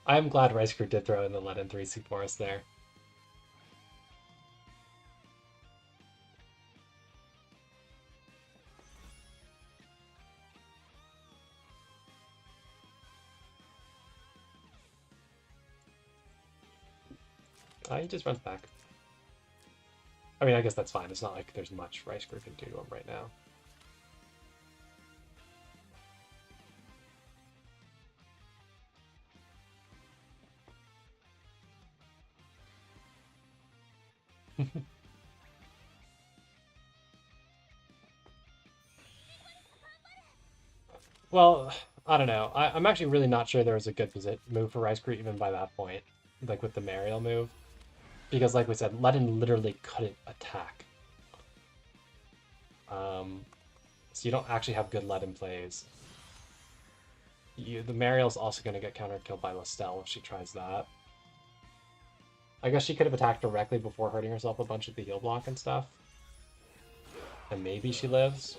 I'm glad Rice Crew did throw in the Ledin 3C for us there. He just runs back. I mean, I guess that's fine. It's not like there's much Rice Crew can do to him right now. Well, I don't know. I'm actually really not sure there was a good move for Rice Crew even by that point, like with the Mariel move. Because like we said, Ledin literally couldn't attack. So you don't actually have good Ledin plays. The Mariel's also going to get counter-killed by Lestelle if she tries that. I guess she could have attacked directly before hurting herself a bunch of the heal block and stuff. And maybe she lives.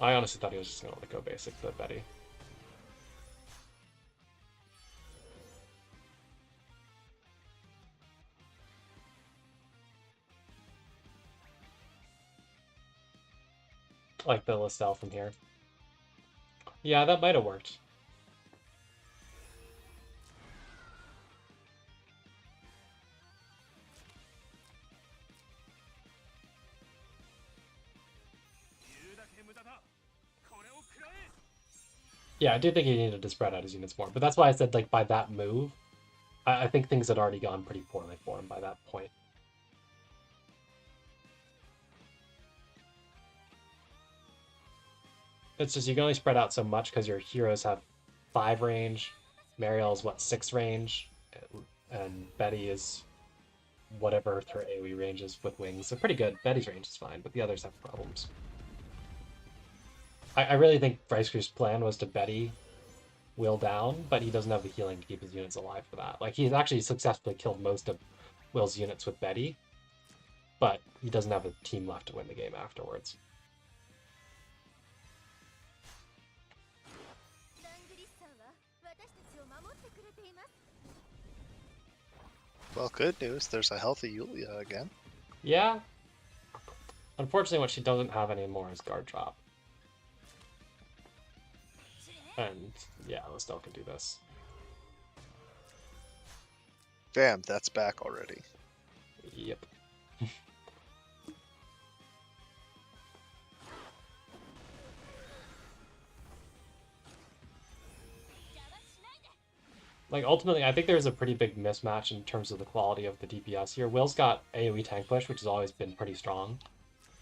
I honestly thought he was just going to go basic to Betty. Like the Lestelle from here. Yeah, that might have worked. Yeah, I do think he needed to spread out his units more, but that's why I said, like, by that move, I think things had already gone pretty poorly for him by that point. It's just you can only spread out so much because your heroes have 5 range, Mariel's, what, 6 range, and Betty is whatever her AoE range is with wings. So pretty good. Betty's range is fine, but the others have problems. I really think Rice Crew's plan was to Betty Will down, but he doesn't have the healing to keep his units alive for that. Like, he's actually successfully killed most of Will's units with Betty, but he doesn't have a team left to win the game afterwards. Well, good news. There's a healthy Yulia again. Yeah. Unfortunately, what she doesn't have anymore is guard drop. And yeah, Lestelle can do this. Damn, that's back already. Yep. Like, ultimately, I think there's a pretty big mismatch in terms of the quality of the DPS here. Will's got AoE tank push, which has always been pretty strong.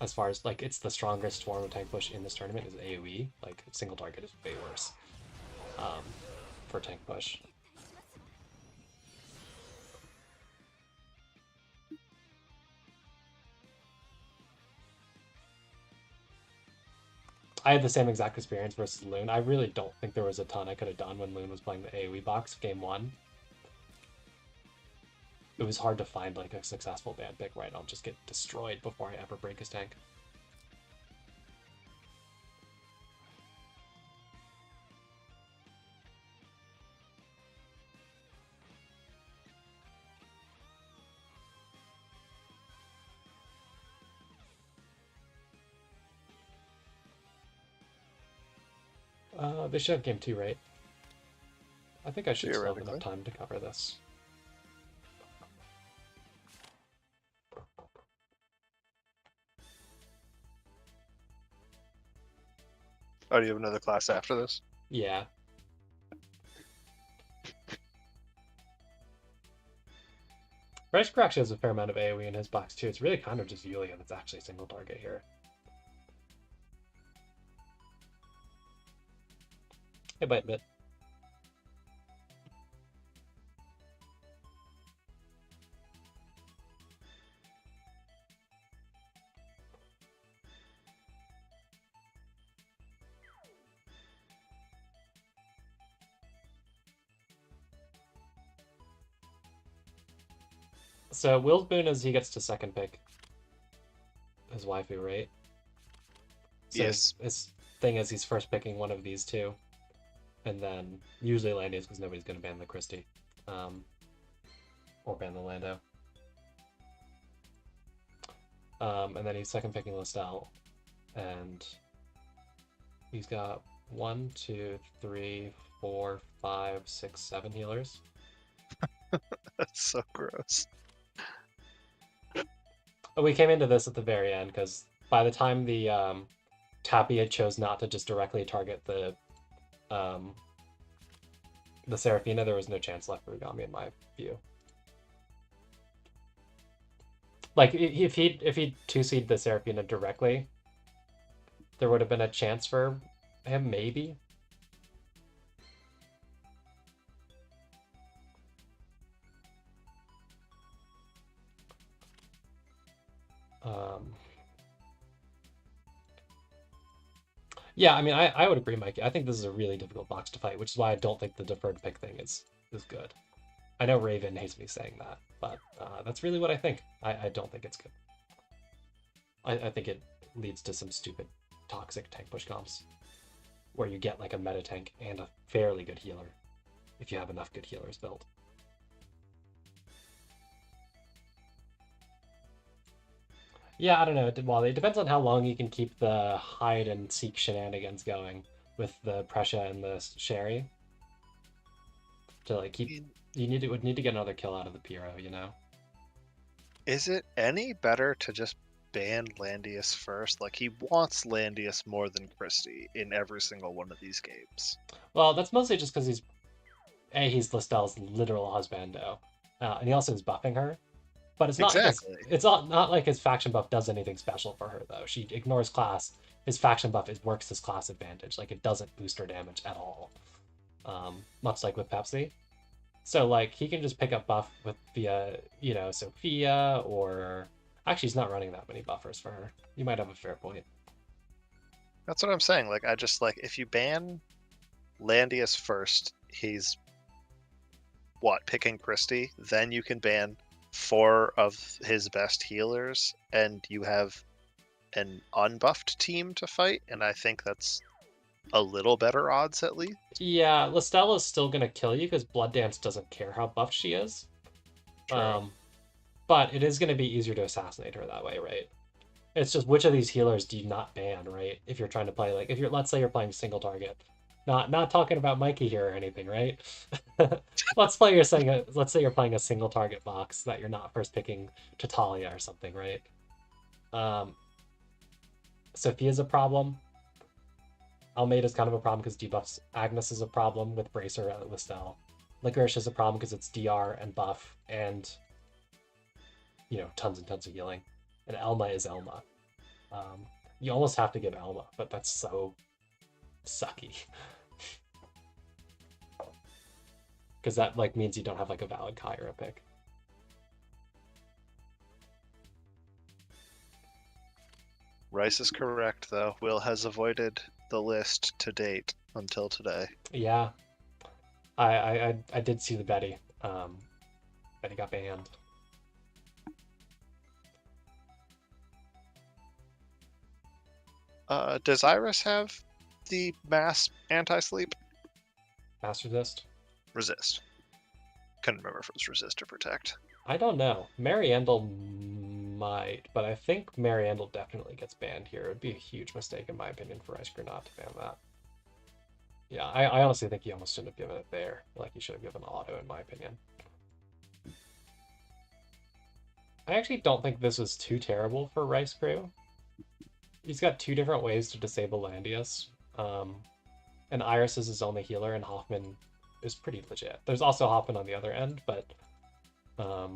As far as, like, it's the strongest form of tank push in this tournament is AoE. Like, single target is way worse for tank push. I had the same exact experience versus Loon. I really don't think there was a ton I could have done when Loon was playing the AoE box game 1. It was hard to find like a successful ban pick right. I'll just get destroyed before I ever break his tank. They should have game 2, right? I think I should still have enough Theoretically. time to cover this. Oh, do you have another class after this? Yeah. Rice actually has a fair amount of AoE in his box too. It's really kind of just Yulia that's actually single target here. Hey, bite bit. So Will's boon is he gets to second pick his waifu, right? So Yes. his thing is he's first picking one of these two. And then usually Landius because nobody's going to ban the Christie. Or ban the Lando. And then he's second picking Listel. And he's got 1, 2, 3, 4, 5, 6, 7 healers. That's so gross. But we came into this at the very end because by the time the Tapia chose not to just directly target the Seraphina, there was no chance left for Oogami in my view. Like if he'd 2-seed the Seraphina directly, there would have been a chance for him, maybe. Yeah, I mean, I would agree, Mikey. I think this is a really difficult box to fight, which is why I don't think the deferred pick thing is good. I know Raven hates me saying that, but that's really what I think. I don't think it's good. I think it leads to some stupid, toxic tank push comps, where you get like a meta tank and a fairly good healer, if you have enough good healers built. Yeah, I don't know. Well, it depends on how long you can keep the hide and seek shenanigans going with the Pressure and the Sherry. To like keep, you would need to get another kill out of the Pyro, you know. Is it any better to just ban Landius first? Like, he wants Landius more than Christie in every single one of these games. Well, that's mostly just because he's Listel's literal husbando, and he also is buffing her. But it's not Exactly. it's not like his faction buff does anything special for her though. She ignores class. His faction buff works his class advantage. Like it doesn't boost her damage at all. Much like with Pepsi. So like he can just pick up buff with via, you know, Sophia, or actually he's not running that many buffers for her. You might have a fair point. That's what I'm saying. Like, I just like, if you ban Landius first, he's picking Christie, then you can ban 4 of his best healers, and you have an unbuffed team to fight, and I think that's a little better odds at least. Yeah, Listel is still gonna kill you because Blood Dance doesn't care how buffed she is. True. But it is gonna be easier to assassinate her that way, right? It's just which of these healers do you not ban, right? If you're trying to play like let's say you're playing single target. Not talking about Mikey here or anything, right? Let's say you're playing a single target box that you're not first picking Tatalia or something, right? Sophia's a problem. Almeida's kind of a problem because debuffs. Agnes is a problem with Bracer at Listel. Licorice is a problem because it's DR and buff and, you know, tons and tons of healing. And Elma is Elma. You almost have to give Elma, but that's so sucky. Because that like means you don't have like a valid Kyra pick. Rice is correct, though. Will has avoided the list to date until today. Yeah, I did see the Betty. Betty got banned. Does Iris have the mass anti-sleep? Mass resist? Resist. Couldn't remember if it was resist or protect. I don't know. Mariandel might, but I think Mariandel definitely gets banned here. It would be a huge mistake, in my opinion, for Ice Cream not to ban that. Yeah, I honestly think he almost shouldn't have given it there. Like, he should have given auto, in my opinion. I actually don't think this was too terrible for Rice Crew. He's got two different ways to disable Landius. And Iris is his only healer, and Hoffman is pretty legit. There's also Hoffman on the other end, but I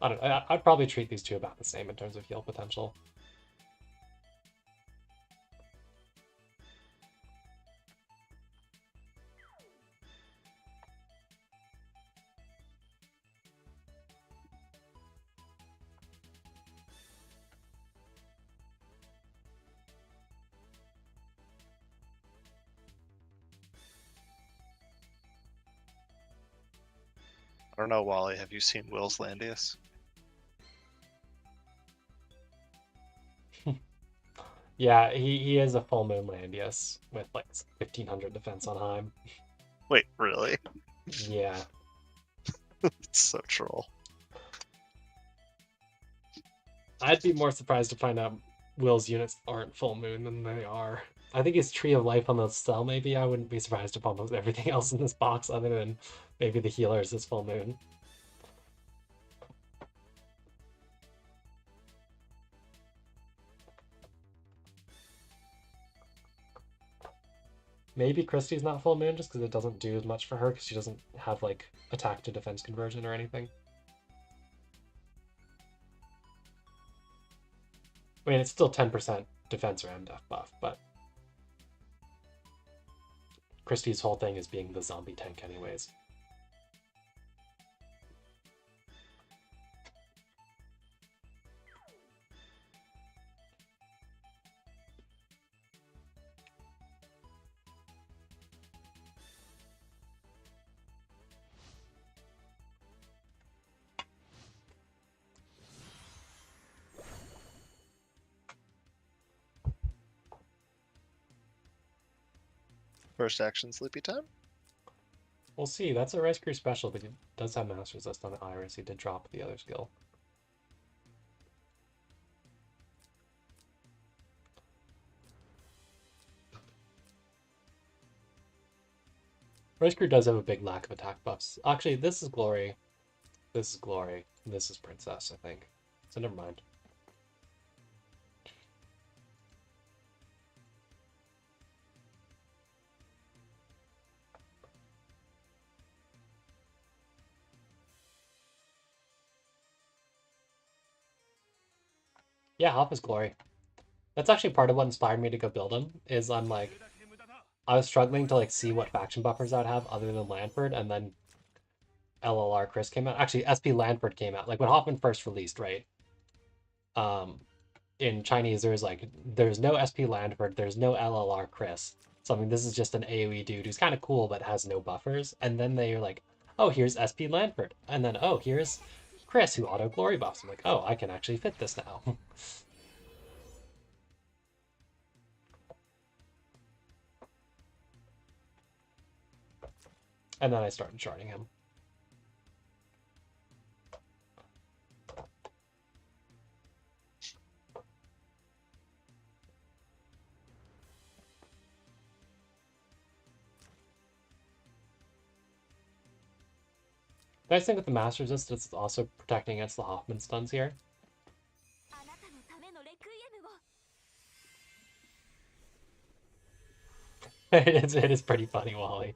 don't know. I'd probably treat these two about the same in terms of heal potential. I don't know, Wally. Have you seen Will's Landius? Yeah, he is a full moon Landius with like 1500 defense on Heim. Wait, really? Yeah. It's so troll. I'd be more surprised to find out Will's units aren't full moon than they are. I think his Tree of Life on the cell, maybe. I wouldn't be surprised if almost everything else in this box, other than maybe the healers, is full moon. Maybe Christie's not full moon just because it doesn't do as much for her because she doesn't have like attack to defense conversion or anything. I mean, it's still 10% defense or MDef buff, but Christie's whole thing is being the zombie tank anyways. First action, sleepy time. We'll see. That's a Rice Crew special, but he does have Master Resist on the Iris. He did drop the other skill. Rice Crew does have a big lack of attack buffs. Actually, this is Glory. This is Glory. This is Princess, I think. So never mind. Yeah, Hop is Glory. That's actually part of what inspired me to go build him, is I'm like, I was struggling to like see what faction buffers I'd have other than Lanford, and then LLR Chris came out. Actually, SP Lanford came out. Like when Hoffman first released, right? In Chinese, there's no SP Lanford, there's no LLR Chris. So I mean, this is just an AoE dude who's kind of cool but has no buffers. And then they're like, oh, here's SP Lanford, and then oh, here's Chris who auto glory buffs. I'm like, oh, I can actually fit this now. And then I started sharding him. Nice thing with the Master Resist is it's also protecting against the Hoffman stuns here. It is pretty funny, Wally.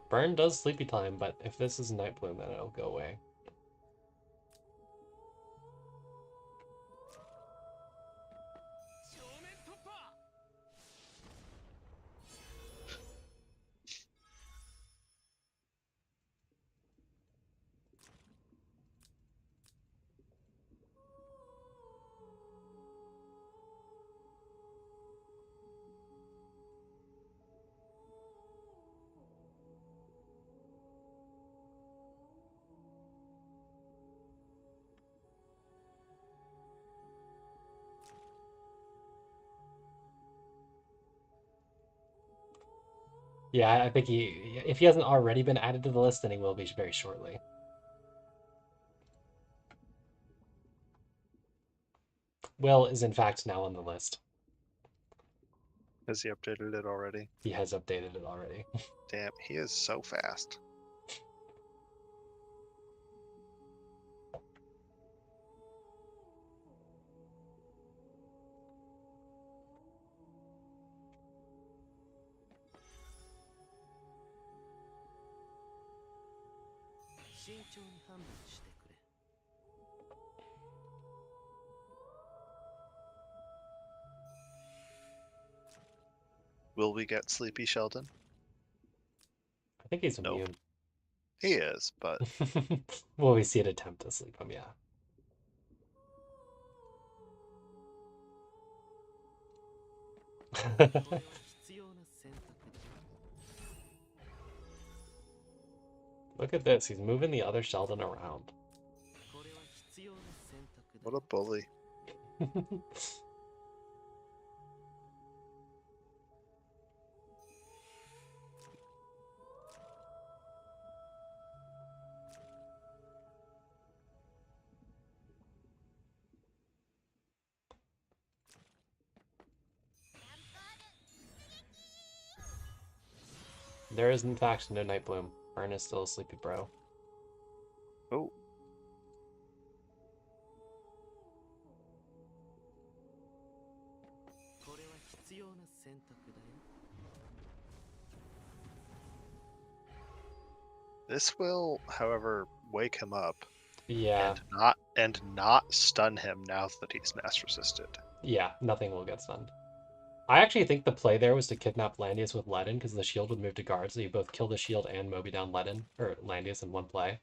Burn does sleepy time, but if this is Night Bloom, then it'll go away. Yeah, I think if he hasn't already been added to the list, then he will be very shortly. Will is in fact now on the list. Has he updated it already? He has updated it already. Damn, he is so fast. Will we get Sleepy Sheldon? I think he's Nope. immune. He is, but Will we see it attempt to sleep him? Yeah. Look at this. He's moving the other Sheldon around. what a bully. There is, in fact, no Night Bloom. Fern is still a sleepy bro. Oh. This will, however, wake him up Yeah. and not stun him now that he's mass resisted. Yeah, nothing will get stunned. I actually think the play there was to kidnap Landius with Ledin because the shield would move to guard, so you both kill the shield and Moby down Ledin or Landius in one play.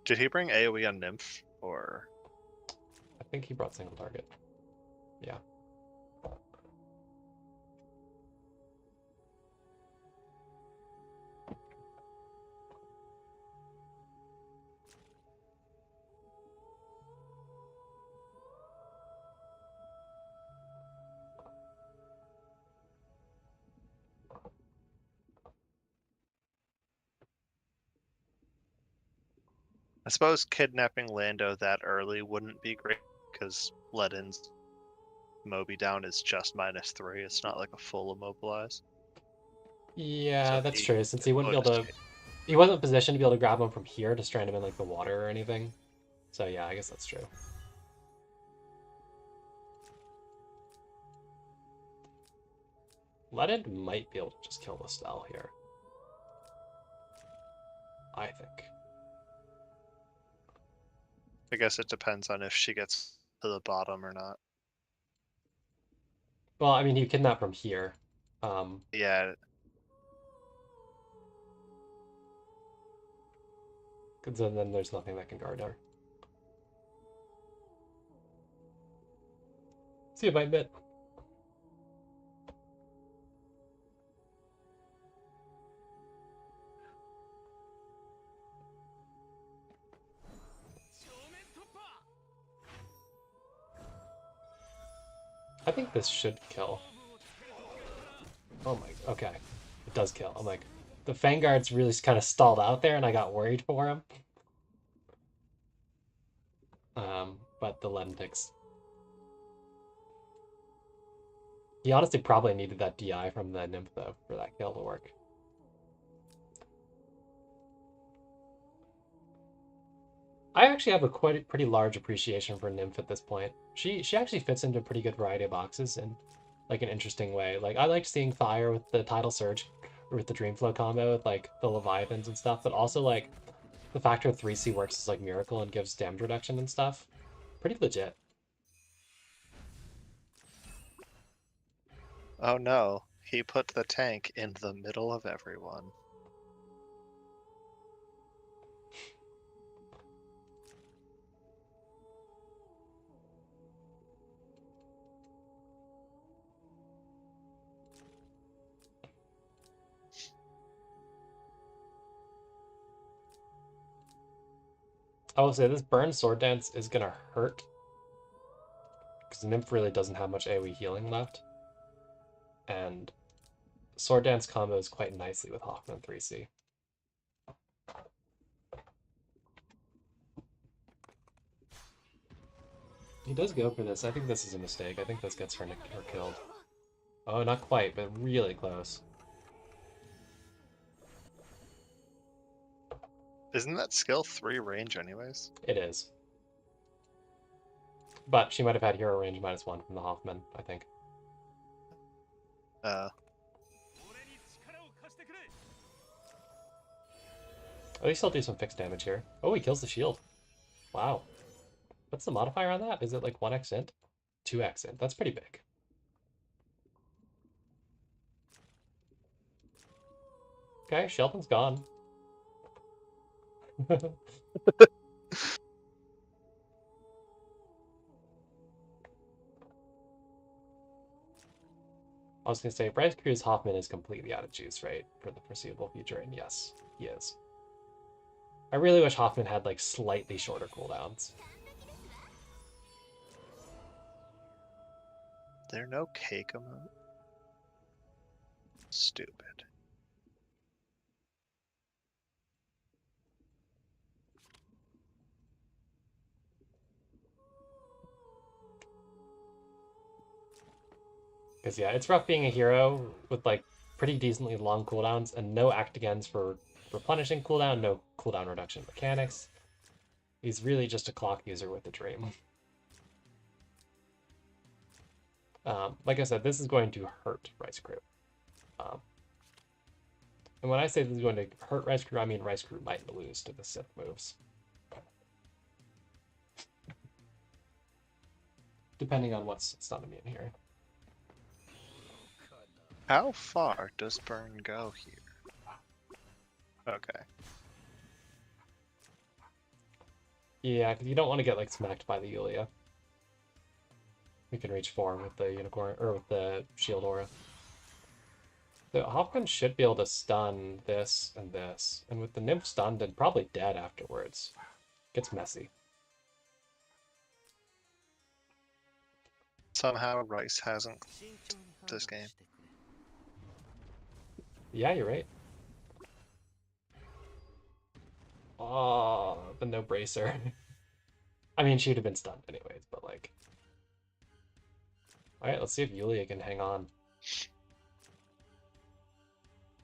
Did he bring AoE on Nymph or? I think he brought single target. Yeah. I suppose kidnapping Lando that early wouldn't be great because Ledin's Moby down is just -3. It's not like a full immobilize. Yeah, So that's he true. Since he wouldn't be could able to, escape. he wasn't positioned to be able to grab him from here to strand him in like the water or anything. So yeah, I guess that's true. Ledin might be able to just kill the Stell here. I think. I guess it depends on if she gets to the bottom or not. Well, I mean, he kidnapped from here. Yeah, Because then there's nothing that can guard her. See if I admit. I think this should kill. Oh my, okay. It does kill. I'm like, the Vanguard's really kind of stalled out there and I got worried for him. But the Lenticks. He honestly probably needed that DI from the Nymph though for that kill to work. I actually have a pretty large appreciation for Nymph at this point. She actually fits into a pretty good variety of boxes in like an interesting way. Like I liked seeing Fire with the Tidal Surge or with the Dreamflow combo with like the Leviathans and stuff, but also like the fact her 3C works as like Miracle and gives damage reduction and stuff. Pretty legit. oh no, he put the tank in the middle of everyone. I will say this burn sword dance is gonna hurt because Nymph really doesn't have much AoE healing left, and sword dance combos quite nicely with Hoffman 3C. He does go for this. I think this is a mistake. I think this gets her killed. Oh, not quite, but really close. Isn't that skill 3 range anyways? It is. But she might have had hero range -1 from the Hoffman, I think. At least he'll do some fixed damage here. Oh, he kills the shield. Wow. What's the modifier on that? Is it like 1x int? 2x int. That's pretty big. Okay, Shelton's gone. I was going to say, Bryce Cruz Hoffman is completely out of juice, right? For the foreseeable future, and yes, he is. I really wish Hoffman had, like, slightly shorter cooldowns. There no cake emote? Stupid. Because, yeah, it's rough being a hero with, like, pretty decently long cooldowns and no act-agains for replenishing cooldown, no cooldown reduction mechanics. He's really just a clock user with a dream. Like I said, this is going to hurt Rice Crew. And when I say this is going to hurt Rice Crew, I mean Rice Crew might lose to the Sith moves. Depending on what's stun immune here. How far does burn go here? Okay. Yeah, because you don't want to get like smacked by the Yulia. We can reach 4 with the unicorn or with the shield aura. The Hoffman should be able to stun this and this, and with the Nymph stunned and probably dead afterwards, gets messy. Somehow Rice hasn't this game. Yeah, you're right. Oh, the no bracer. I mean, she would have been stunned anyways, but like. Alright, let's see if Yulia can hang on.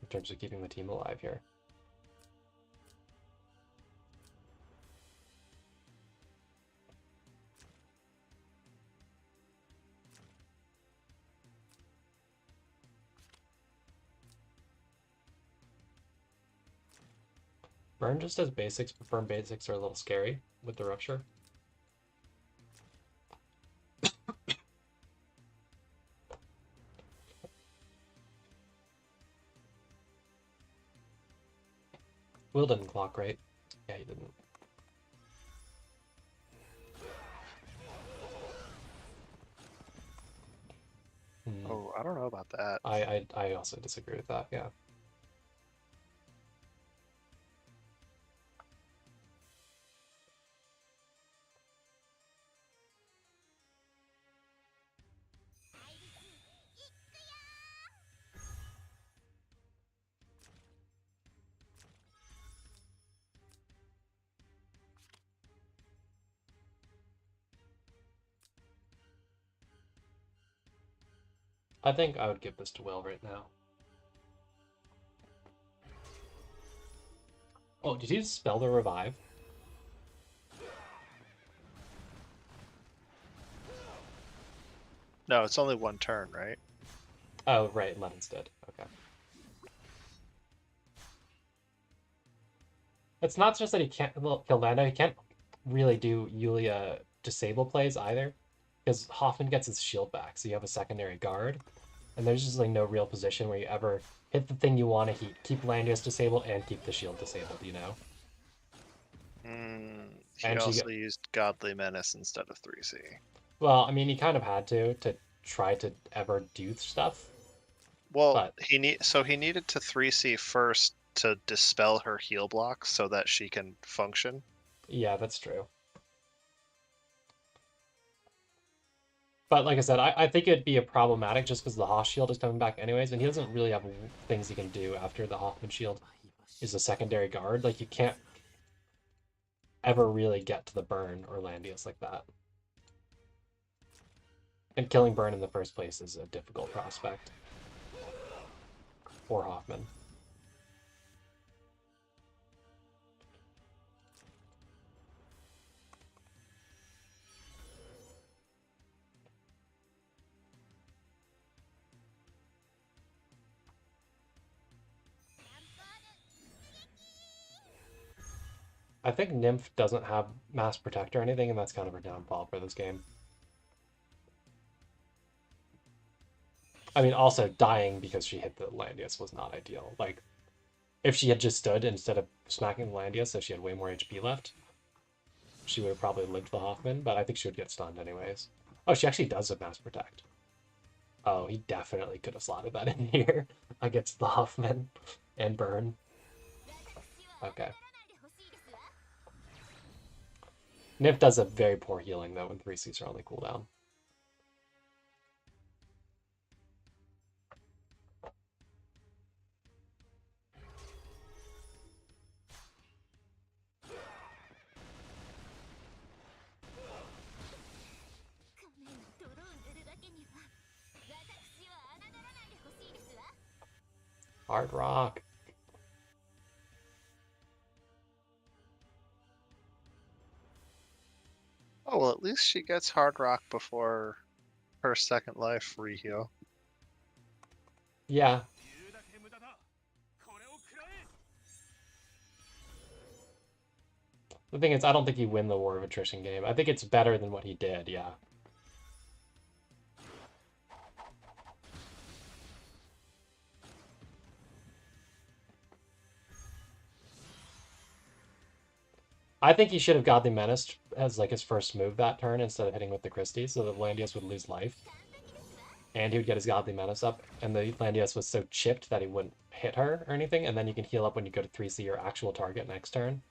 In terms of keeping the team alive here. Burn just does basics, but burn basics are a little scary with the rupture. Will didn't clock, right? Yeah, he didn't. Oh, I don't know about that. I also disagree with that, yeah. I think I would give this to Will right now. Oh, did you spell the revive? No, it's only one turn, right? Oh, right, Lennon's dead. Okay. It's not just that he can't kill Lando, he can't really do Yulia disable plays either. Because Hoffman gets his shield back, so you have a secondary guard. And there's just like no real position where you ever hit the thing you want to keep Landius disabled and keep the shield disabled, you know? He And also used Godly Menace instead of 3C. Well, I mean, he kind of had to try to ever do stuff. Well, but he needed to 3C first to dispel her heal block so that she can function. Yeah, that's true. But like I said, I think it'd be a problematic just because the Hoth shield is coming back anyways, and he doesn't really have things he can do after the Hoffman shield is a secondary guard. Like, you can't ever really get to the burn or Landius like that. And killing burn in the first place is a difficult prospect for Hoffman. I think Nymph doesn't have Mass Protect or anything, and that's kind of her downfall for this game. I mean, also dying because she hit the Landius was not ideal. Like, if she had just stood instead of smacking the Landius, so she had way more HP left, she would have probably lived the Hoffman, but I think she would get stunned anyways. Oh, she actually does have Mass Protect. Oh, he definitely could have slotted that in here against the Hoffman and Burn. Okay. Nymph does a very poor healing, though, when 3Cs are only cooldown. Hard rock. Oh, well, at least she gets hard rock before her second life reheal. Yeah. The thing is, I don't think you win the War of Attrition game. I think it's better than what he did, yeah. I think he should have Godly Menace as like his first move that turn instead of hitting with the Christie, so that Landius would lose life. And he would get his Godly Menace up, and the Landius was so chipped that he wouldn't hit her or anything, and then you can heal up when you go to 3C your actual target next turn.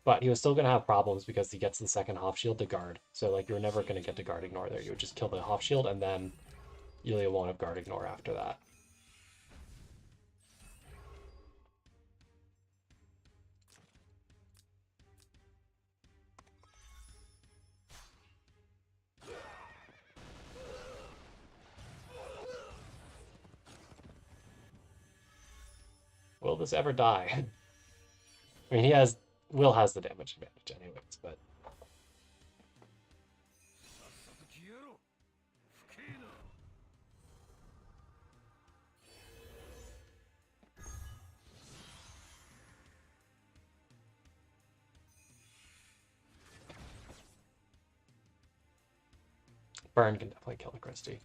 But he was still going to have problems because he gets the second Hoff Shield to guard. So like, you're never going to get to guard ignore there. You would just kill the Hoff Shield, and then Yulia won't have guard ignore after that. Will this ever die? I mean, Will has the damage advantage anyways, but Burn can definitely kill the Christie.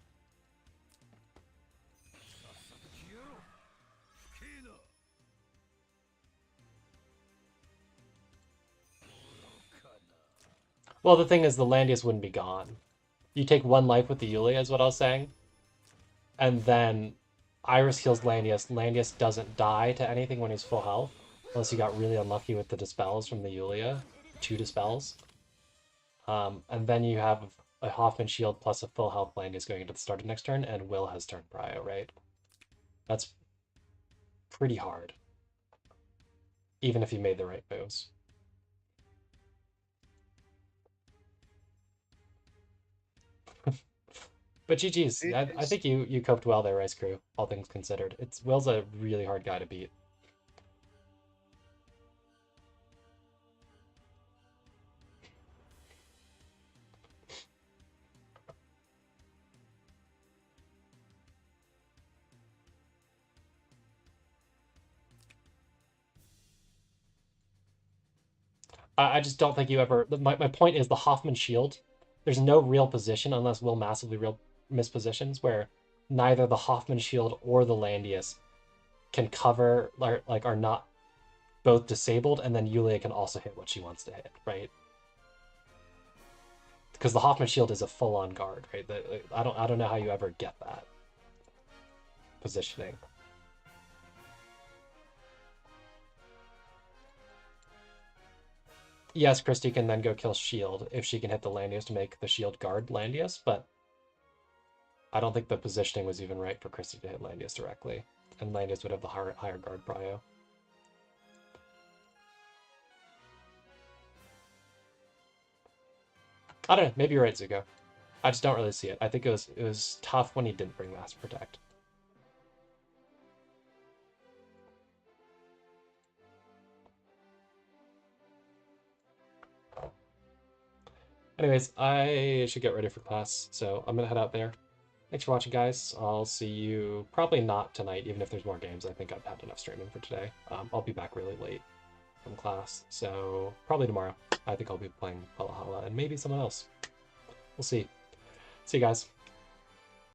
Well, the thing is, the Landius wouldn't be gone. You take one life with the Yulia, is what I was saying. And then Iris heals Landius. Landius doesn't die to anything when he's full health. Unless you got really unlucky with the Dispels from the Yulia. 2 Dispels. And then you have a Hoffman shield plus a full health Landius going into the start of next turn, and Will has turn prio, right? That's pretty hard. Even if you made the right moves. But GG's. I think you coped well there, Rice Crew, all things considered. Will's a really hard guy to beat. I just don't think you ever... My point is the Hoffman shield. There's no real position unless Will massively mispositions where neither the Hoffman shield or the Landius can cover, like, are not both disabled, and then Yulia can also hit what she wants to hit, right? Because the Hoffman shield is a full-on guard, right? I don't know how you ever get that positioning. yes, Christy can then go kill Shield if she can hit the Landius to make the Shield guard Landius, but I don't think the positioning was even right for Christy to hit Landius directly, and Landius would have the higher guard prio. I don't know, maybe you're right, Zuko. I just don't really see it. I think it was tough when he didn't bring Mass Protect. Anyways, I should get ready for class, so I'm gonna head out there. Thanks for watching, guys. I'll see you probably not tonight, even if there's more games. I think I've had enough streaming for today. I'll be back really late from class, so probably tomorrow. I think I'll be playing Valhalla and maybe someone else. We'll see. See you guys.